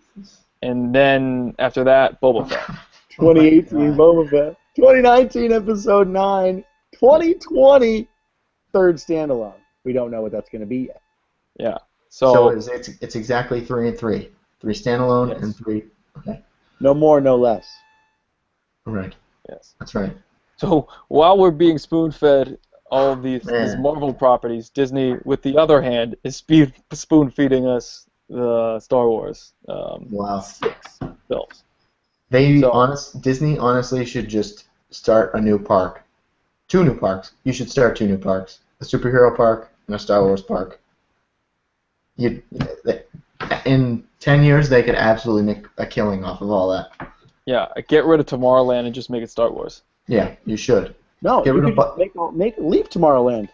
and then after that Boba Fett. 2018 Boba Fett. 2019 Episode 9. 2020 third standalone. We don't know what that's going to be yet. Yeah. So it's exactly 3 and 3. 3 standalone Yes. and 3. Okay. No more, no less. Right. Yes. That's right. So while we're being spoon-fed all of these Man. Marvel properties, Disney, with the other hand, is spoon-feeding us the Star Wars Wow. 6 films. Disney honestly should just start a new park. 2 new parks. You should start 2 new parks. A superhero park and a Star Wars park. In 10 years, they could absolutely make a killing off of all that. Yeah, get rid of Tomorrowland and just make it Star Wars. Yeah, you should. No, Get you rid could of just leave Tomorrowland.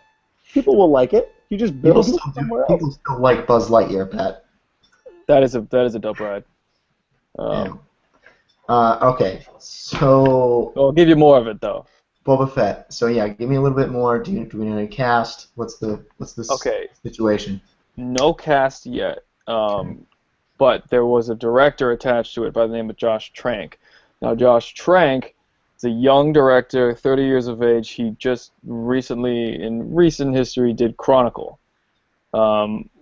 People will like it. You just build it somewhere else. People still like Buzz Lightyear, Pat. That is a dope ride. Yeah. Okay, so I'll give you more of it though. Boba Fett. So yeah, give me a little bit more. Do we need a cast? What's the Okay. situation? No cast yet, but there was a director attached to it by the name of Josh Trank. Now, Josh Trank is a young director, 30 years of age. He just recently, in recent history, did Chronicle,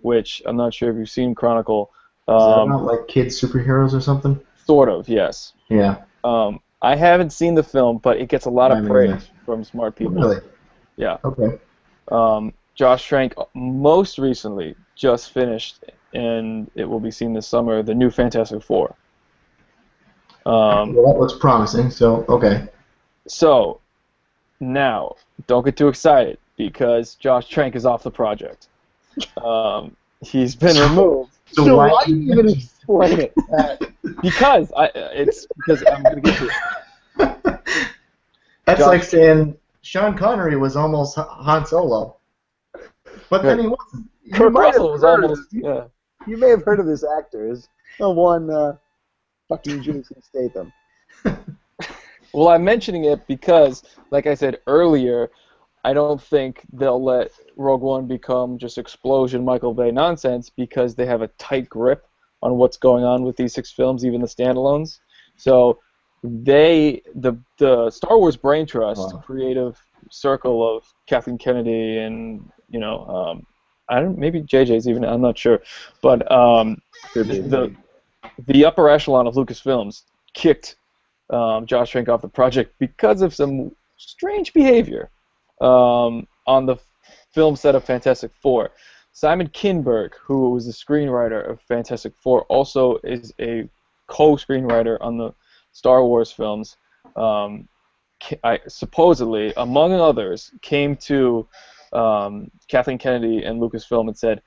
which I'm not sure if you've seen Chronicle. Is that about like kids superheroes or something? Sort of, yes. Yeah. I haven't seen the film, but it gets a lot of I praise mean, from smart people. Really? Yeah. Okay. Josh Trank most recently just finished, and it will be seen this summer, the new Fantastic Four. Well, that looks promising. So okay. So now, don't get too excited because Josh Trank is off the project. He's been removed. So why do you even explain it? Because I'm going to get to it. That's Josh- like saying Sean Connery was almost Han Solo, but then he wasn't. Kurt might have Russell was heard almost. Yeah. You may have heard of this actor. Is the one fucking Jason Statham. Well, I'm mentioning it because, like I said earlier, I don't think they'll let Rogue One become just explosion Michael Bay nonsense because they have a tight grip on what's going on with these 6 films, even the standalones. So the Star Wars Brain Trust, creative circle of Kathleen Kennedy and maybe JJ's even, I'm not sure, but the upper echelon of Lucasfilms kicked Josh Trank off the project because of some strange behavior on the film set of Fantastic Four. Simon Kinberg, who was the screenwriter of Fantastic Four, also is a co-screenwriter on the Star Wars films. Supposedly, among others, came to Kathleen Kennedy and Lucasfilm and said,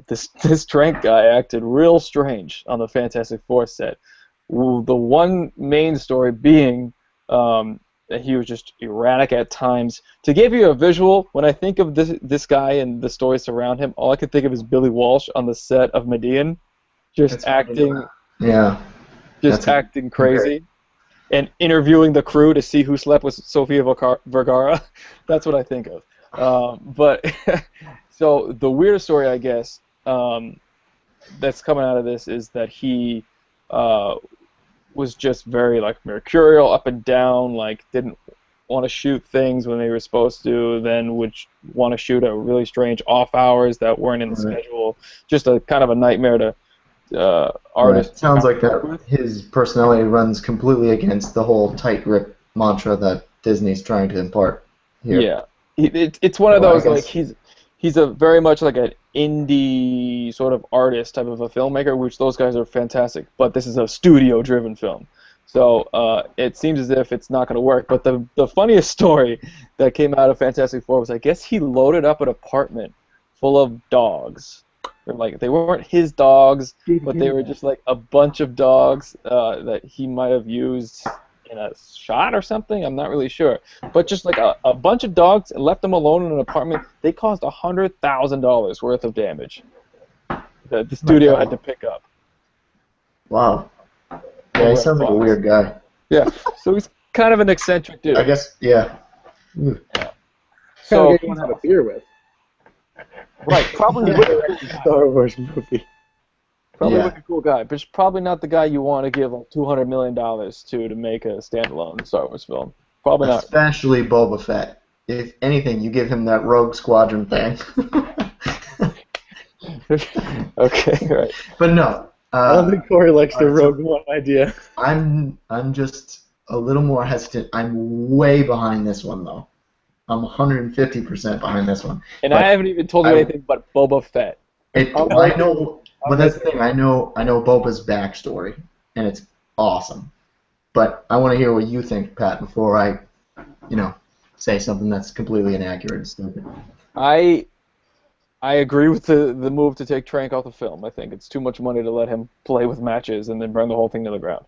this Trank guy acted real strange on the Fantastic Four set. The one main story being that he was just erratic at times. To give you a visual, when I think of this guy and the stories around him, all I can think of is Billy Walsh on the set of Median, just acting crazy, and interviewing the crew to see who slept with Sofia Vergara. That's what I think of. But so the weirdest story, I guess, that's coming out of this is that he was just very mercurial, up and down, didn't want to shoot things when they were supposed to, then would want to shoot at really strange off hours that weren't in the schedule. Just a kind of a nightmare to artists. Right. Sounds like that his personality runs completely against the whole tight grip mantra that Disney's trying to impart here. Yeah, it's one of those he's a very much like an indie sort of artist type of a filmmaker, which those guys are fantastic. But this is a studio-driven film, so it seems as if it's not going to work. But the funniest story that came out of Fantastic Four was I guess he loaded up an apartment full of dogs. They weren't his dogs, but they were just like a bunch of dogs that he might have used in a shot or something. I'm not really sure. But just like a bunch of dogs and left them alone in an apartment. They caused $100,000 worth of damage that the studio had to pick up. Wow. Yeah, he sounds like a weird guy. Yeah, so he's kind of an eccentric dude. I guess, yeah. So you want to have a beer with. Right, probably with a Star Wars movie. Probably with a cool guy, but it's probably not the guy you want to give like $200 million to make a standalone Star Wars film. Probably not. Especially Boba Fett. If anything, you give him that Rogue Squadron thing. Okay, right. But no. I don't think Corey likes the Rogue One idea. I'm just a little more hesitant. I'm way behind this one though. I'm 150% behind this one. And I haven't even told you anything but Boba Fett. I know, but that's the thing. I know Boba's backstory, and it's awesome. But I want to hear what you think, Pat, before I, say something that's completely inaccurate and stupid. I agree with the move to take Trank off the film. I think it's too much money to let him play with matches and then burn the whole thing to the ground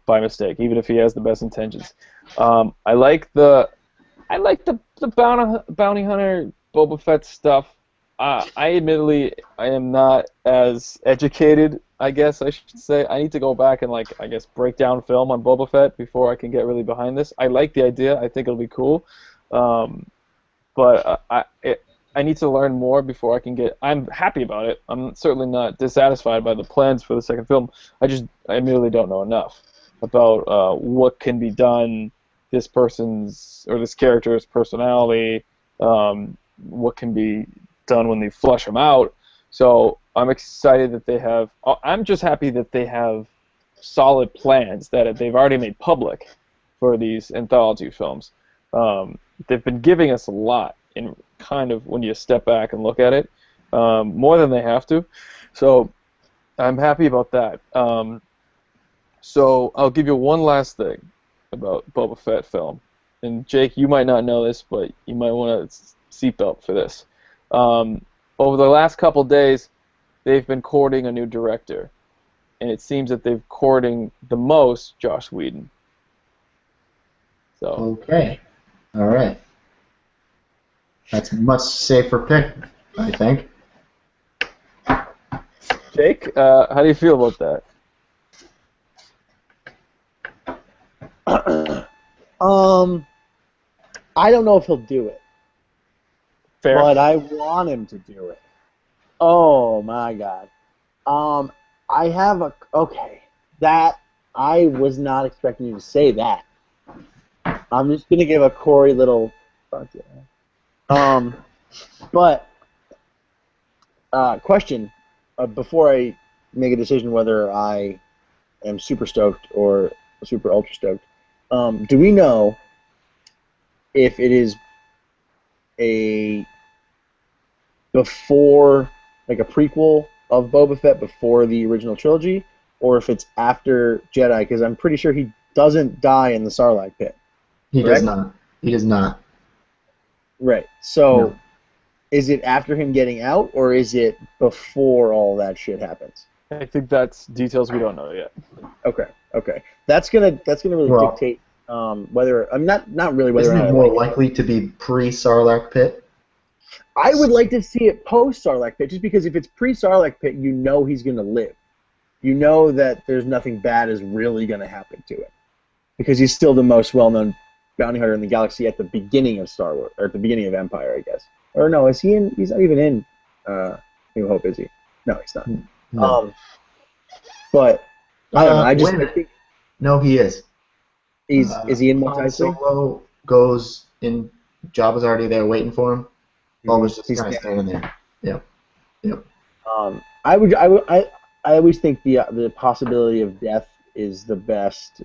by mistake, even if he has the best intentions. I like the bounty hunter Boba Fett stuff. I admittedly I am not as educated, I guess I should say. I need to go back and break down film on Boba Fett before I can get really behind this. I like the idea. I think it'll be cool. But I need to learn more before I can get. I'm happy about it. I'm certainly not dissatisfied by the plans for the second film. I admittedly don't know enough about what can be done. This person's or this character's personality, what can be done when they flush them out. So I'm excited that they have. I'm just happy that they have solid plans that they've already made public for these anthology films. They've been giving us a lot, in kind of when you step back and look at it, more than they have to. So I'm happy about that. So I'll give you one last thing about Boba Fett film. And Jake, you might not know this, but you might want to seatbelt for this. Over the last couple days, they've been courting a new director. And it seems that they've courting the most Joss Whedon. So. Okay. All right. That's a much safer pick, I think. Jake, how do you feel about that? I don't know if he'll do it. Fair. But I want him to do it. Oh my God. I have a that I was not expecting you to say that. I'm just gonna give a Corey little but question before I make a decision whether I am super stoked or super ultra stoked. Do we know if it is a before, like a prequel of Boba Fett before the original trilogy, or if it's after Jedi? Because I'm pretty sure he doesn't die in the Sarlacc pit. He does not. He does not. Right. So, No. Is it after him getting out, or is it before all that shit happens? I think that's details we don't know yet. Okay. That's gonna really dictate whether I'm not really whether. Isn't it more likely to be pre-Sarlacc pit? I would like to see it post-Sarlacc pit, just because if it's pre-Sarlacc pit, you know he's going to live. You know that there's nothing bad is really going to happen to him. Because he's still the most well-known bounty hunter in the galaxy at the beginning of Star Wars, or at the beginning of Empire, I guess. Or no, is he in? He's not even in New Hope, is he? No, he's not. No. But I don't know. I just think no, he is. is he in Mos Eisley? Solo goes in. Jabba's already there waiting for him. Always just He's kind of standing there. Yep. I always think the possibility of death is the best,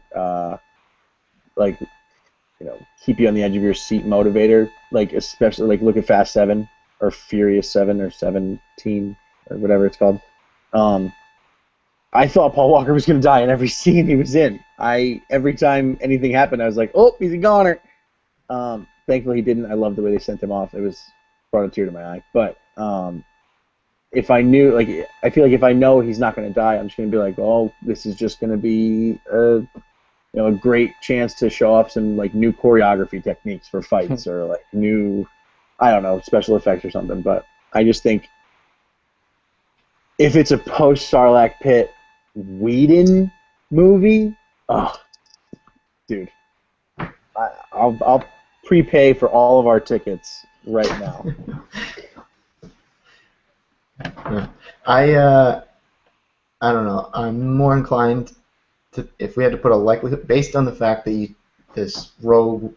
keep you on the edge of your seat motivator. Like, especially, like, look at Fast 7 or Furious 7 or 17 or whatever it's called. I thought Paul Walker was going to die in every scene he was in. Every time anything happened, I was like, oh, he's a goner. Thankfully he didn't. I love the way they sent him off. It brought a tear to my eye. But if I knew, like, I feel like if I know he's not going to die, I'm just going to be like, oh, this is just going to be a great chance to show off some like new choreography techniques for fights or like new, I don't know, special effects or something. But I just think if it's a post Sarlacc Pit Whedon movie, oh, dude, I'll prepay for all of our tickets right now. I don't know. I'm more inclined to, if we had to put a likelihood, based on the fact that this Rogue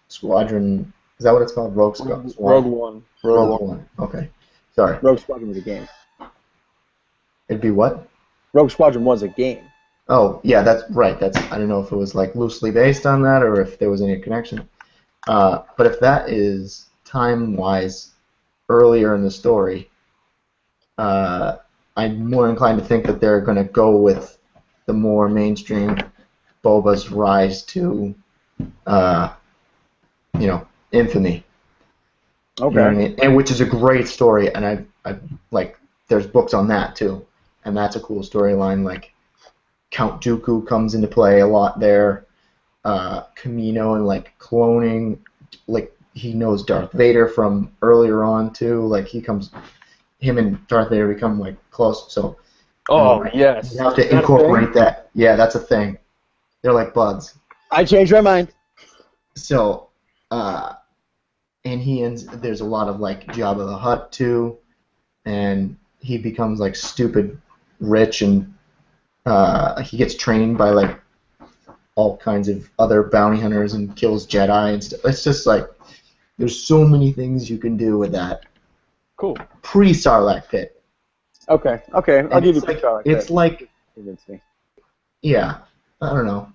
Squadron, is that what it's called? Rogue Squadron? Rogue One. Rogue One. Okay. Sorry. Rogue Squadron was a game. It'd be what? Rogue Squadron was a game. Oh, yeah, that's right. I don't know if it was like loosely based on that or if there was any connection. But if that is time-wise earlier in the story, I'm more inclined to think that they're going to go with the more mainstream Boba's rise to, infamy. Okay. You know what I mean? And which is a great story, and I like. There's books on that too, and that's a cool storyline. Like Count Dooku comes into play a lot there. Kamino and like cloning, like he knows Darth Vader from earlier on too. Like him and Darth Vader become like close. So Yes. you have to incorporate that. Yeah, that's a thing. They're like buds. I changed my mind. So, and there's a lot of like Jabba the Hutt too, and he becomes like stupid rich, and he gets trained by like all kinds of other bounty hunters and kills Jedi and stuff. It's just like there's so many things you can do with that. Cool. Pre-Sarlacc Pit. Okay. I'll give you pre-Sarlacc Pit. It's like, Convince me. yeah, I don't know.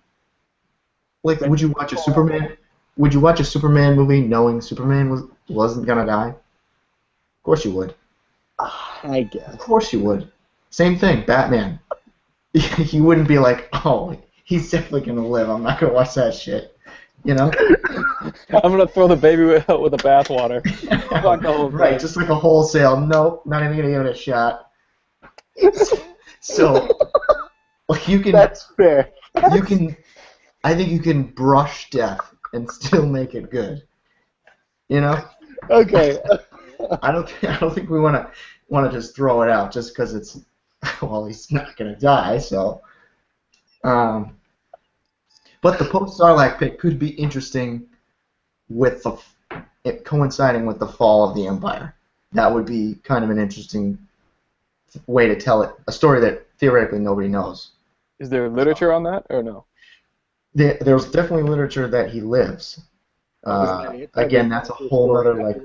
Like, would you watch a Superman? Would you watch a Superman movie knowing Superman wasn't gonna die? Of course you would. I guess. Of course you would. Same thing, Batman. You wouldn't be like, oh, he's definitely gonna live. I'm not gonna watch that shit. You know? I'm gonna throw the baby out with the bathwater. Right, just like a wholesale. Nope, not even gonna give it a shot. So, like you can. That's fair. You can. I think you can brush death and still make it good. You know? Okay. I don't think we want to just throw it out just because it's, well, he's not gonna die. So, but the post Sarlacc Pit could be interesting with it coinciding with the fall of the Empire. That would be kind of an interesting way to tell it, a story that theoretically nobody knows. Is there literature on that or no? There's definitely literature that he lives. Again, that's a whole other like.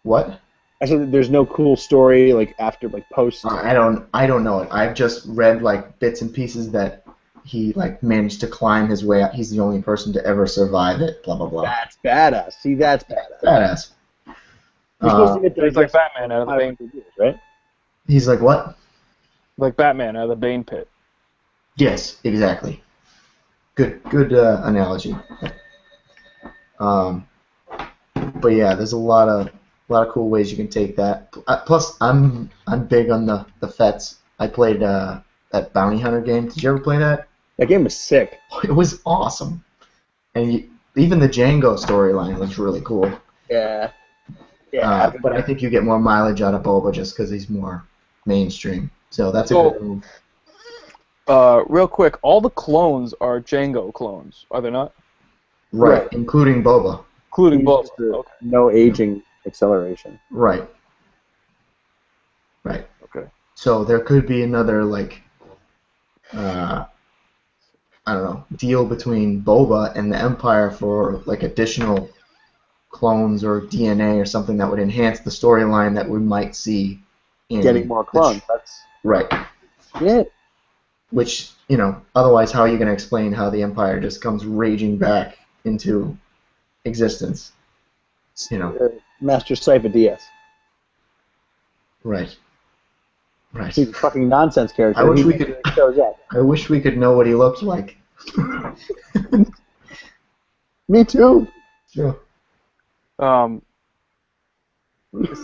What? I said that there's no cool story like after like post. I don't know it. I've just read like bits and pieces that he like managed to climb his way out. He's the only person to ever survive it. Blah blah blah. That's badass. See, that's badass. Badass. You're supposed to get He's like Batman out of the Bane years, right? He's like what? Like Batman out of the Bane pit. Yes, exactly. Good analogy. But yeah, there's a lot of cool ways you can take that. Plus, I'm big on the Fets. I played that Bounty Hunter game. Did you ever play that? That game was sick. It was awesome, and even the Django storyline was really cool. Yeah. Yeah. But I think you get more mileage out of Boba just because he's more mainstream. So that's a good move. Real quick, all the clones are Django clones, are they not? Right, including Boba. Including Boba. Okay. No aging acceleration. Right. Okay. So there could be another like, I don't know, deal between Boba and the Empire for like additional clones or DNA or something that would enhance the storyline that we might see. Getting more clones. That's right. Yeah. Which, otherwise how are you going to explain how the Empire just comes raging back into existence? Master Scythe Diaz. Right. He's a fucking nonsense character. I wish we could know what he looks like. Me too. Sure.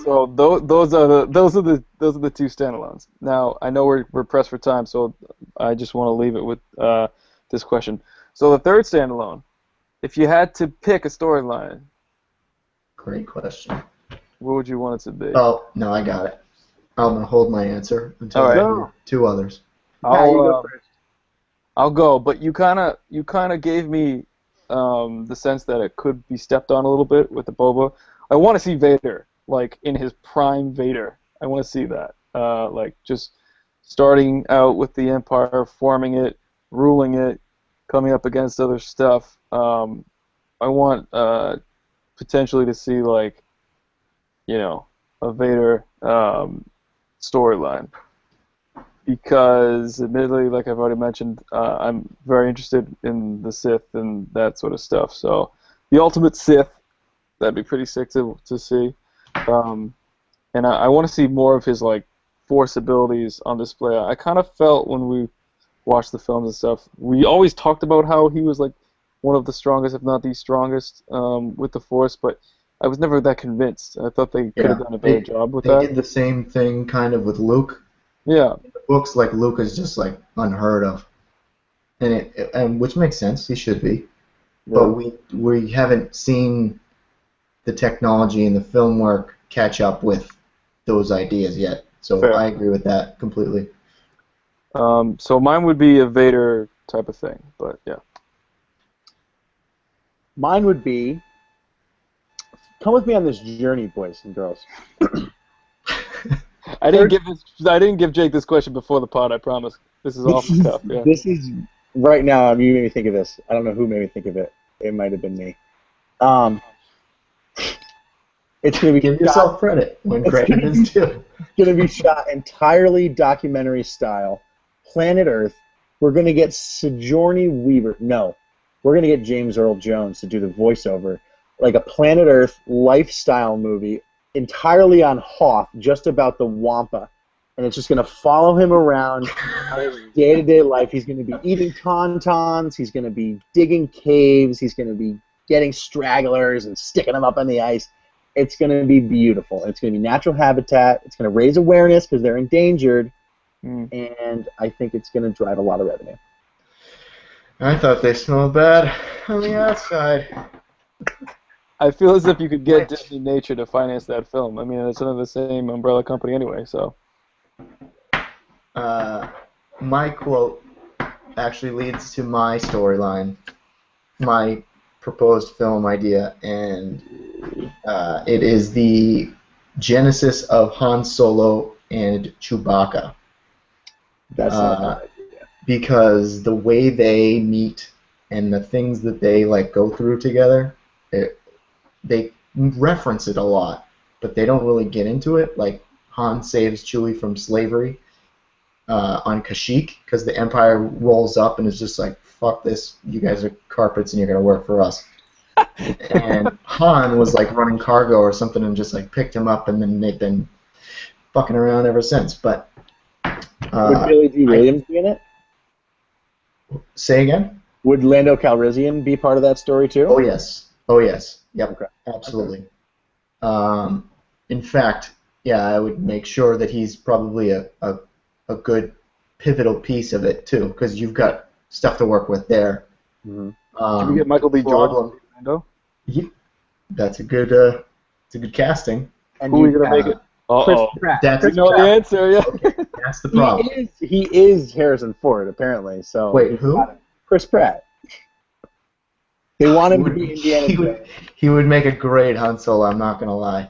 So those are the two standalones. Now I know we're pressed for time, so I just want to leave it with this question. So the third standalone, if you had to pick a storyline, Great question. what would you want it to be? Oh, no, I got it. I'm going to hold my answer until All I right. hear two others. Pat, you go first. I'll go, but you kind of gave me the sense that it could be stepped on a little bit with the Boba. I want to see Vader like in his prime Vader. I want to see that, like just starting out with the Empire, forming it, ruling it, coming up against other stuff. I want potentially to see like a Vader storyline. Because, admittedly, like I've already mentioned, I'm very interested in the Sith and that sort of stuff. So, the ultimate Sith, that'd be pretty sick to see. And I want to see more of his like Force abilities on display. I kind of felt when we watched the films and stuff, we always talked about how he was like one of the strongest, if not the strongest, with the Force, but I was never that convinced. I thought they could have done a better job with that. They did the same thing kind of with Luke. Yeah. In the books, like Luke is just like unheard of, and which makes sense. He should be, but we haven't seen the technology and the film work catch up with those ideas yet. So Fair. I agree with that completely. So mine would be a Vader type of thing, but yeah. Mine would be, come with me on this journey, boys and girls. I didn't give Jake this question before the pod. I promise. This is off the cuff. Yeah. This is right now. You made me think of this. I don't know who made me think of it. It might have been me. It's gonna be Give yourself credit when credit is due. Going to be shot entirely documentary style. Planet Earth. We're going to get Sigourney Weaver. No, we're going to get James Earl Jones to do the voiceover, like a Planet Earth lifestyle movie entirely on Hoth, just about the Wampa. And it's just going to follow him around on his day-to-day life. He's going to be eating tauntauns. He's going to be digging caves. He's going to be getting stragglers and sticking them up on the ice. It's going to be beautiful. It's going to be natural habitat. It's going to raise awareness because they're endangered. And I think it's going to drive a lot of revenue. I thought they smelled bad on the outside. I feel as if you could get Disney Nature to finance that film. I mean, it's under the same umbrella company anyway, so. My quote actually leads to my storyline, my proposed film idea, and it is the genesis of Han Solo and Chewbacca. That's not a bad idea. Because the way they meet and the things that they like go through together, they reference it a lot, but they don't really get into it. Like Han saves Chewie from slavery on Kashyyyk because the Empire rolls up and is just like, fuck this, you guys are carpets and you're going to work for us. And Han was like running cargo or something and just like picked him up, and then they've been fucking around ever since. But would Billy D. Williams be in it? Say again? Would Lando Calrissian be part of that story too? Oh yes. Oh yes. Yep. Okay. Absolutely. Okay. In fact, yeah, I would make sure that he's probably a good pivotal piece of it too, because you've got stuff to work with there. Mm-hmm. Can we get Michael B. Jordan? That's a good casting. And who are we gonna make it? Chris Pratt. That's You know the answer, yeah. Okay, that's the problem. He is Harrison Ford, apparently. So wait, who? Chris Pratt. They want him to be Indiana Jones. He would make a great Han Solo. I'm not gonna lie,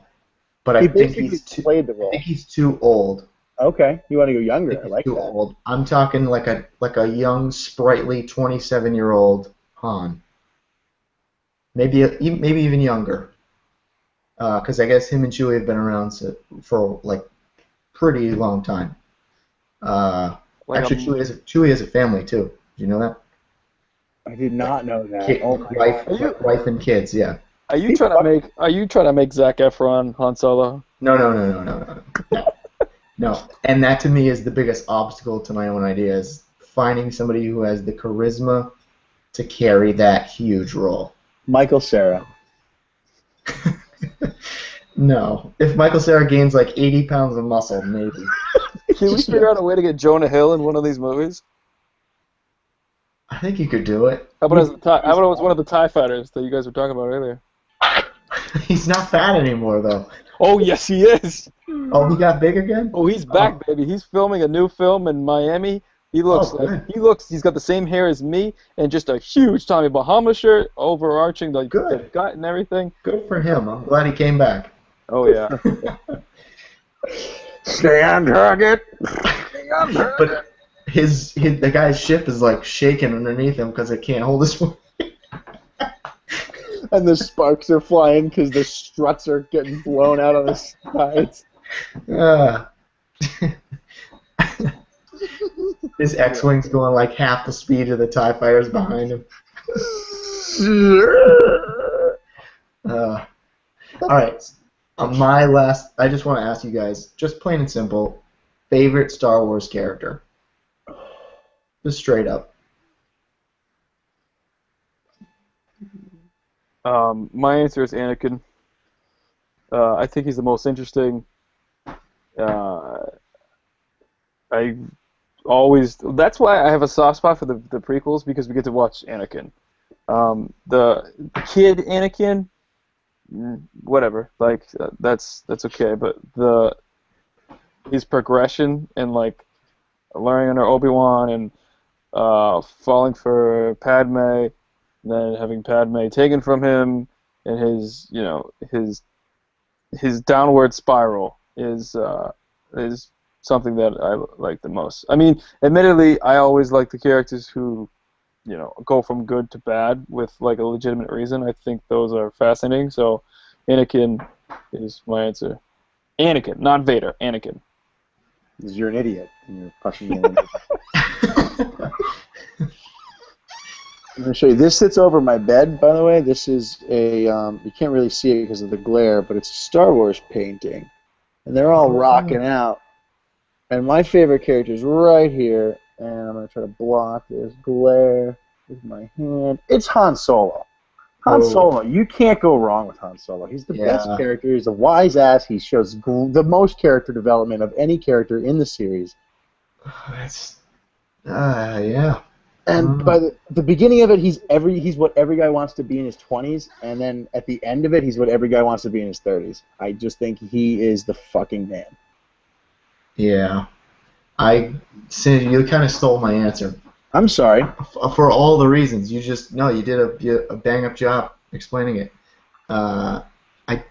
but I think he's played the role. I think he's too old. Okay, you want to go younger? I like too that. Old. I'm talking like a young, sprightly 27-year-old Han. Maybe even younger. Because I guess him and Chewie have been around for like pretty long time. Actually, Chewie has a family too. Did you know that? I did not know that. Wife and kids. Yeah. Are you trying to make Zac Efron Han Solo? No. No. And that to me is the biggest obstacle to my own idea, is finding somebody who has the charisma to carry that huge role. Michael Cera. No. If Michael Cera gains like 80 pounds of muscle, maybe. Can we figure out a way to get Jonah Hill in one of these movies? I think you could do it. How about how about as one of the TIE fighters that you guys were talking about earlier? He's not fat anymore, though. Oh, yes, he is. Oh, he got big again? Oh, he's back, baby. He's filming a new film in Miami. He looks he's got the same hair as me and just a huge Tommy Bahama shirt overarching the gut and everything. Good for him. I'm glad he came back. Oh, yeah. Stay on target. Stay on target. But the guy's ship is like shaking underneath him because it can't hold his weight. And the sparks are flying because the struts are getting blown out on the sides. His X-Wing's going like half the speed of the TIE fighters behind him. Alright. My last... I just want to ask you guys, just plain and simple, favorite Star Wars character? Just straight up. My answer is Anakin. I think he's the most interesting. That's why I have a soft spot for the prequels, because we get to watch Anakin. The kid Anakin, whatever, like that's okay, but his progression and like learning under Obi-Wan and falling for Padme, then having Padme taken from him, and his downward spiral is something that I like the most. I mean, admittedly, I always like the characters who, go from good to bad with like a legitimate reason. I think those are fascinating. So, Anakin is my answer. Anakin, not Vader. Anakin. Because you're an idiot and you're pushing me. I'm going to show you. This sits over my bed, by the way. This is a, you can't really see it because of the glare, but it's a Star Wars painting. And they're all rocking out. And my favorite character is right here. And I'm going to try to block this glare with my hand. It's Han Solo. Han Solo. You can't go wrong with Han Solo. He's the best character. He's a wise ass. He shows the most character development of any character in the series. Yeah. And by the beginning of it, he's what every guy wants to be in his 20s, and then at the end of it, he's what every guy wants to be in his 30s. I just think he is the fucking man. Yeah. Cindy, you kind of stole my answer. I'm sorry. For all the reasons. You did a bang-up job explaining it. I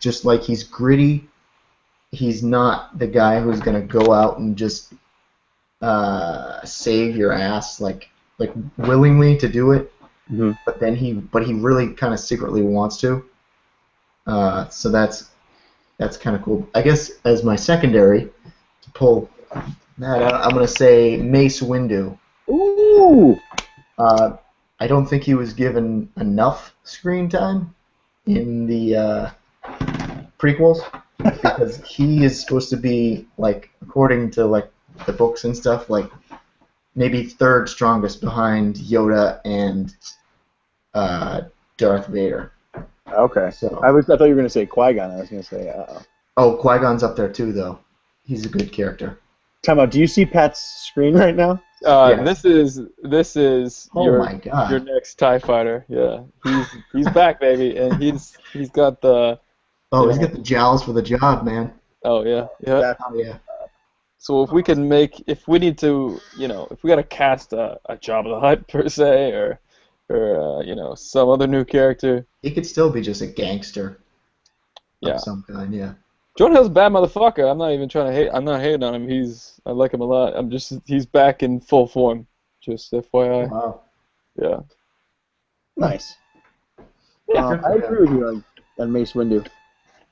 just like he's gritty. He's not the guy who's going to go out and just save your ass, like willingly to do it, but he really kind of secretly wants to. So that's kind of cool. I guess as my secondary to pull that out, I'm gonna say Mace Windu. Ooh. I don't think he was given enough screen time in the prequels because he is supposed to be like, according to like the books and stuff, like maybe third strongest behind Yoda and Darth Vader. Okay. So I thought you were going to say Qui-Gon. I was going to say, Oh, Qui-Gon's up there too, though. He's a good character. Time out. Do you see Pat's screen right now? This is my God. your next TIE fighter. Yeah, he's back, baby, and he's got the. He's got the jowls for the job, man. Oh yeah, yeah. Oh yeah. So if we got to cast a Jabba the Hutt per se, or some other new character. He could still be just a gangster. Yeah. Of some kind, yeah. Jonah Hill's a bad motherfucker. I'm not even trying to hate. I'm not hating on him. I like him a lot. He's back in full form. Just FYI. Wow. Yeah. Nice. Yeah, I agree with you on Mace Windu.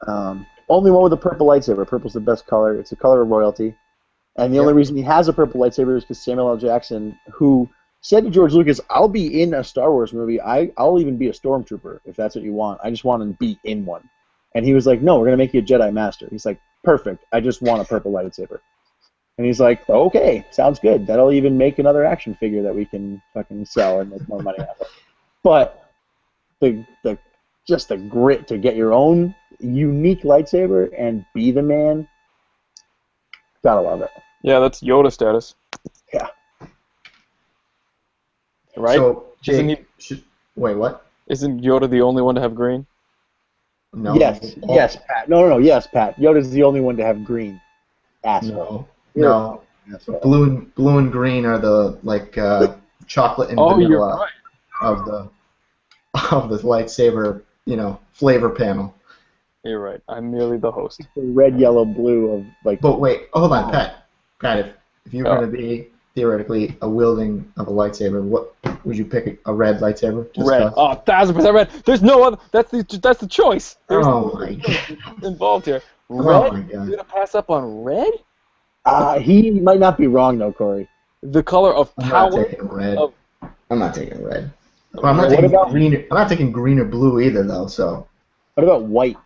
Only one with a purple lightsaber. Purple's the best color. It's the color of royalty. And the only reason he has a purple lightsaber is because Samuel L. Jackson, who said to George Lucas, I'll be in a Star Wars movie. I'll even be a stormtrooper if that's what you want. I just want to be in one. And he was like, no, we're going to make you a Jedi Master. He's like, perfect. I just want a purple lightsaber. And he's like, okay, sounds good. That'll even make another action figure that we can fucking sell and make more money out of. But the just the grit to get your own unique lightsaber and be the man. Gotta love it. Yeah, that's Yoda status. Yeah. Right? So, Isn't Jake, wait, what? Isn't Yoda the only one to have green? No. Yes, Pat. No, yes, Pat. Yoda's the only one to have green. Asshole. No. Blue and green are the chocolate and Oh, you're vanilla right. of the lightsaber, flavor panel. You're right. I'm merely the host. The red, yellow, blue of like. But wait, hold on, Pat. Pat, if you were going to be theoretically a wielding of a lightsaber, what would you pick? A red lightsaber? Just Red. Oh, 1000% red. There's no other. That's the choice. There's oh no my god. involved here. Red. Oh my god. You're gonna pass up on red? He might not be wrong though, Corey. The color of power. I'm not taking red. I'm not taking red. Well, I'm not taking green or blue either, though. So. What about white?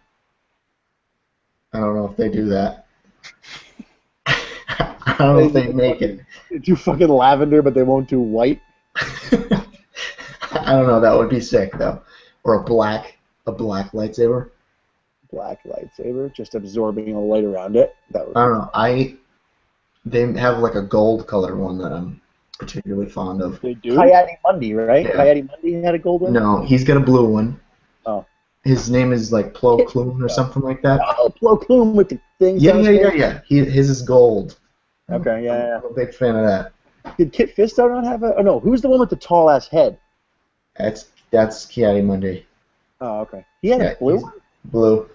I don't know if they do that. I don't know if they make it. They do fucking lavender, but they won't do white. I don't know. That would be sick, though. Or a black lightsaber. Black lightsaber, just absorbing a light around it. I don't know. They have like a gold colored one that I'm particularly fond of. They do? Hayati-Mundi, right? Yeah. Hayati-Mundi had a gold one? No, he's got a blue one. Oh. His name is like Plo Koon or something like that. Oh, Plo Koon with the things. Yeah. His is gold. Okay, yeah. I'm a big fan of that. Did Kit Fisto not have a? Oh no, who's the one with the tall ass head? That's Hayati-Mundi. Oh, okay. He had a blue one? Blue.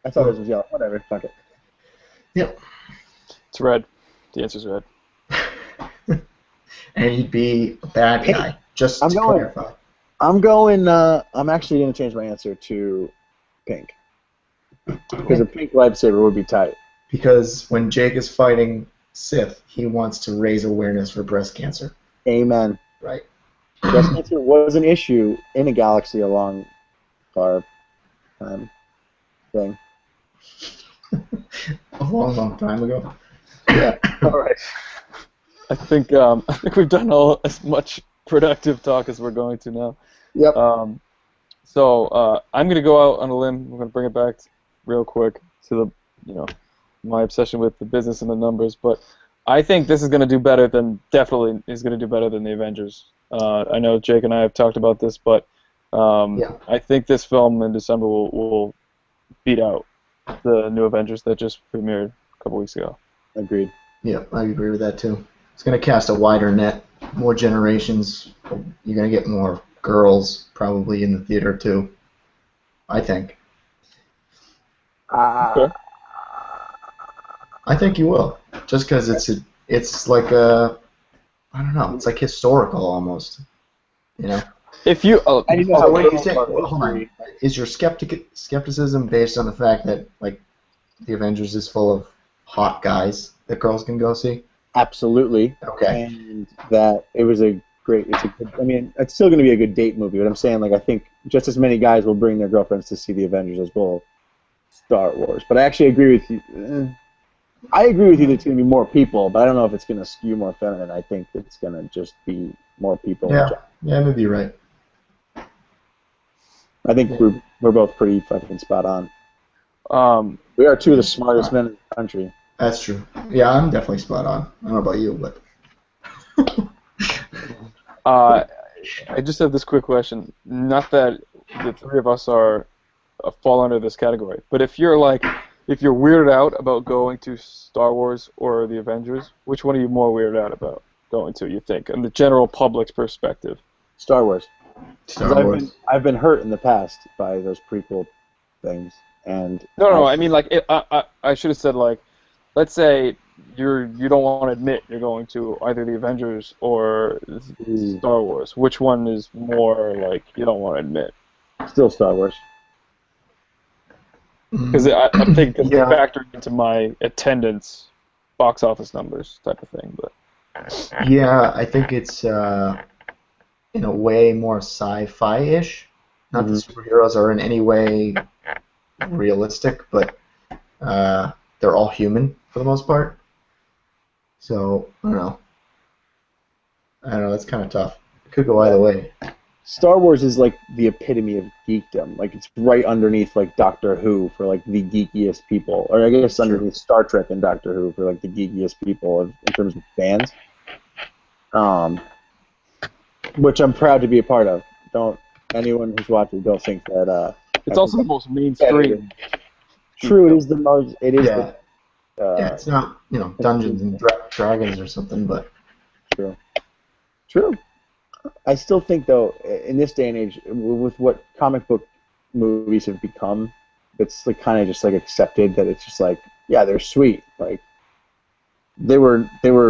I thought it was yellow. Whatever, fuck it. Yep. It's red. The answer's red. And he'd be a bad guy. Just to clarify. I'm going. I'm actually going to change my answer to pink. Because a pink lightsaber would be tight. Because when Jake is fighting Sith, he wants to raise awareness for breast cancer. Amen. Right. Breast cancer was an issue in a galaxy a long, far time thing. A long time ago. Yeah. All right. I think we've done as much productive talk as we're going to now. Yep. So I'm gonna go out on a limb. We're gonna bring it back real quick to my obsession with the business and the numbers. But I think this is gonna do better than the Avengers. I know Jake and I have talked about this, but I think this film in December will beat out the new Avengers that just premiered a couple weeks ago. Agreed. Yeah, I agree with that too. It's going to cast a wider net, more generations. You're going to get more girls probably in the theater too, I think. Okay. I think you will, just because it's like I don't know, it's like historical almost, If you, hold on. Is your skepticism based on the fact that like the Avengers is full of hot guys that girls can go see? Absolutely. Okay. And that it's still going to be a good date movie, but I'm saying, like, I think just as many guys will bring their girlfriends to see the Avengers as will Star Wars. But I actually agree with you. I agree with you that it's going to be more people, but I don't know if it's going to skew more feminine. I think it's going to just be more people. Yeah, maybe you're right. I think we're both pretty fucking spot on. We are two of the smartest men in the country. That's true. Yeah, I'm definitely spot on. I don't know about you, but... I just have this quick question. Not that the three of us fall under this category, but if you're weirded out about going to Star Wars or the Avengers, which one are you more weirded out about going to, you think, in the general public's perspective? Star Wars. Star Wars. I've been hurt in the past by those prequel things, and No. I mean, like, I should have said, like, let's say you don't want to admit you're going to either the Avengers or Star Wars. Which one is more like you don't want to admit? Still Star Wars. Because I'm thinking it's factored into my attendance, box office numbers type of thing. But yeah, I think it's in a way more sci-fi-ish. Not that superheroes are in any way realistic, but they're all human for the most part. So, I don't know. That's kind of tough. It could go either way. Star Wars is like the epitome of geekdom. Like it's right underneath like Doctor Who for like the geekiest people, or I guess underneath Star Trek and Doctor Who for like the geekiest people in terms of fans. Which I'm proud to be a part of. Don't anyone who's watching don't think that. It's also the most mainstream. True, it is the most. It is. Yeah. Yeah, it's not, Dungeons and Dragons or something, but True. I still think, though, in this day and age, with what comic book movies have become, it's like kind of just like accepted that it's just like, yeah, they're sweet. Like they were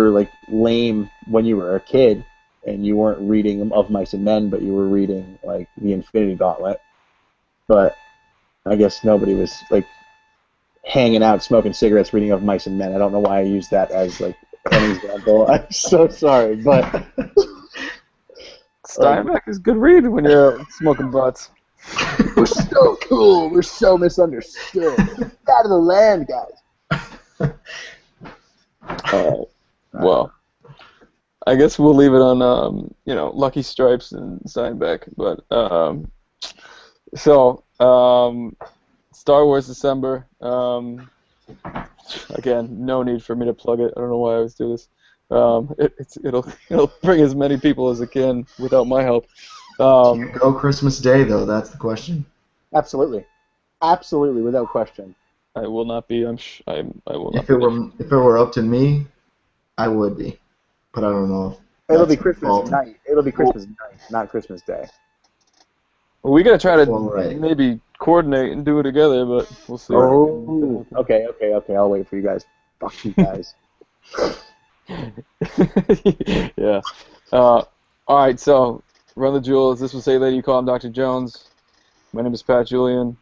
like lame when you were a kid and you weren't reading Of Mice and Men, but you were reading like the Infinity Gauntlet. But I guess nobody was like hanging out smoking cigarettes reading Of Mice and Men. I don't know why I used that as like an example. I'm so sorry, but Steinbeck is good read when you're smoking butts. We're so cool. We're so misunderstood. Get out of the land, guys. All right. Well, I guess we'll leave it on Lucky Stripes and Steinbeck. But Star Wars December. Again, no need for me to plug it. I don't know why I always do this. It'll bring as many people as it can without my help. Go Christmas Day though. That's the question. Absolutely, without question. I will not be. I will not. If it were up to me, I would be, but I don't know. It'll be Christmas night. It'll be Christmas night, not Christmas Day. Well, we gotta try to maybe coordinate and do it together, but we'll see. Oh, okay. I'll wait for you guys. Fuck you guys. Yeah. All right. So, run the jewels. This was Hey Lady, you call him Dr. Jones. My name is Pat Julian.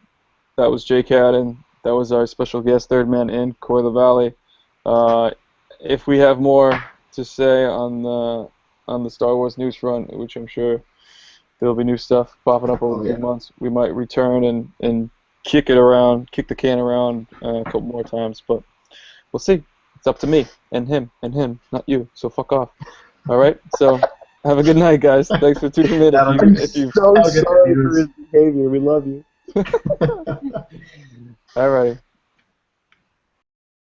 That was Jay Cadden. That was our special guest, Third Man in Coy Valley. If we have more to say on the Star Wars news front, which I'm sure there'll be new stuff popping up over the few months, we might return and kick the can around a couple more times, but we'll see. It's up to me and him, not you. So fuck off. All right. So have a good night, guys. Thanks for tuning in. I'm so sorry for his behavior. We love you. All right.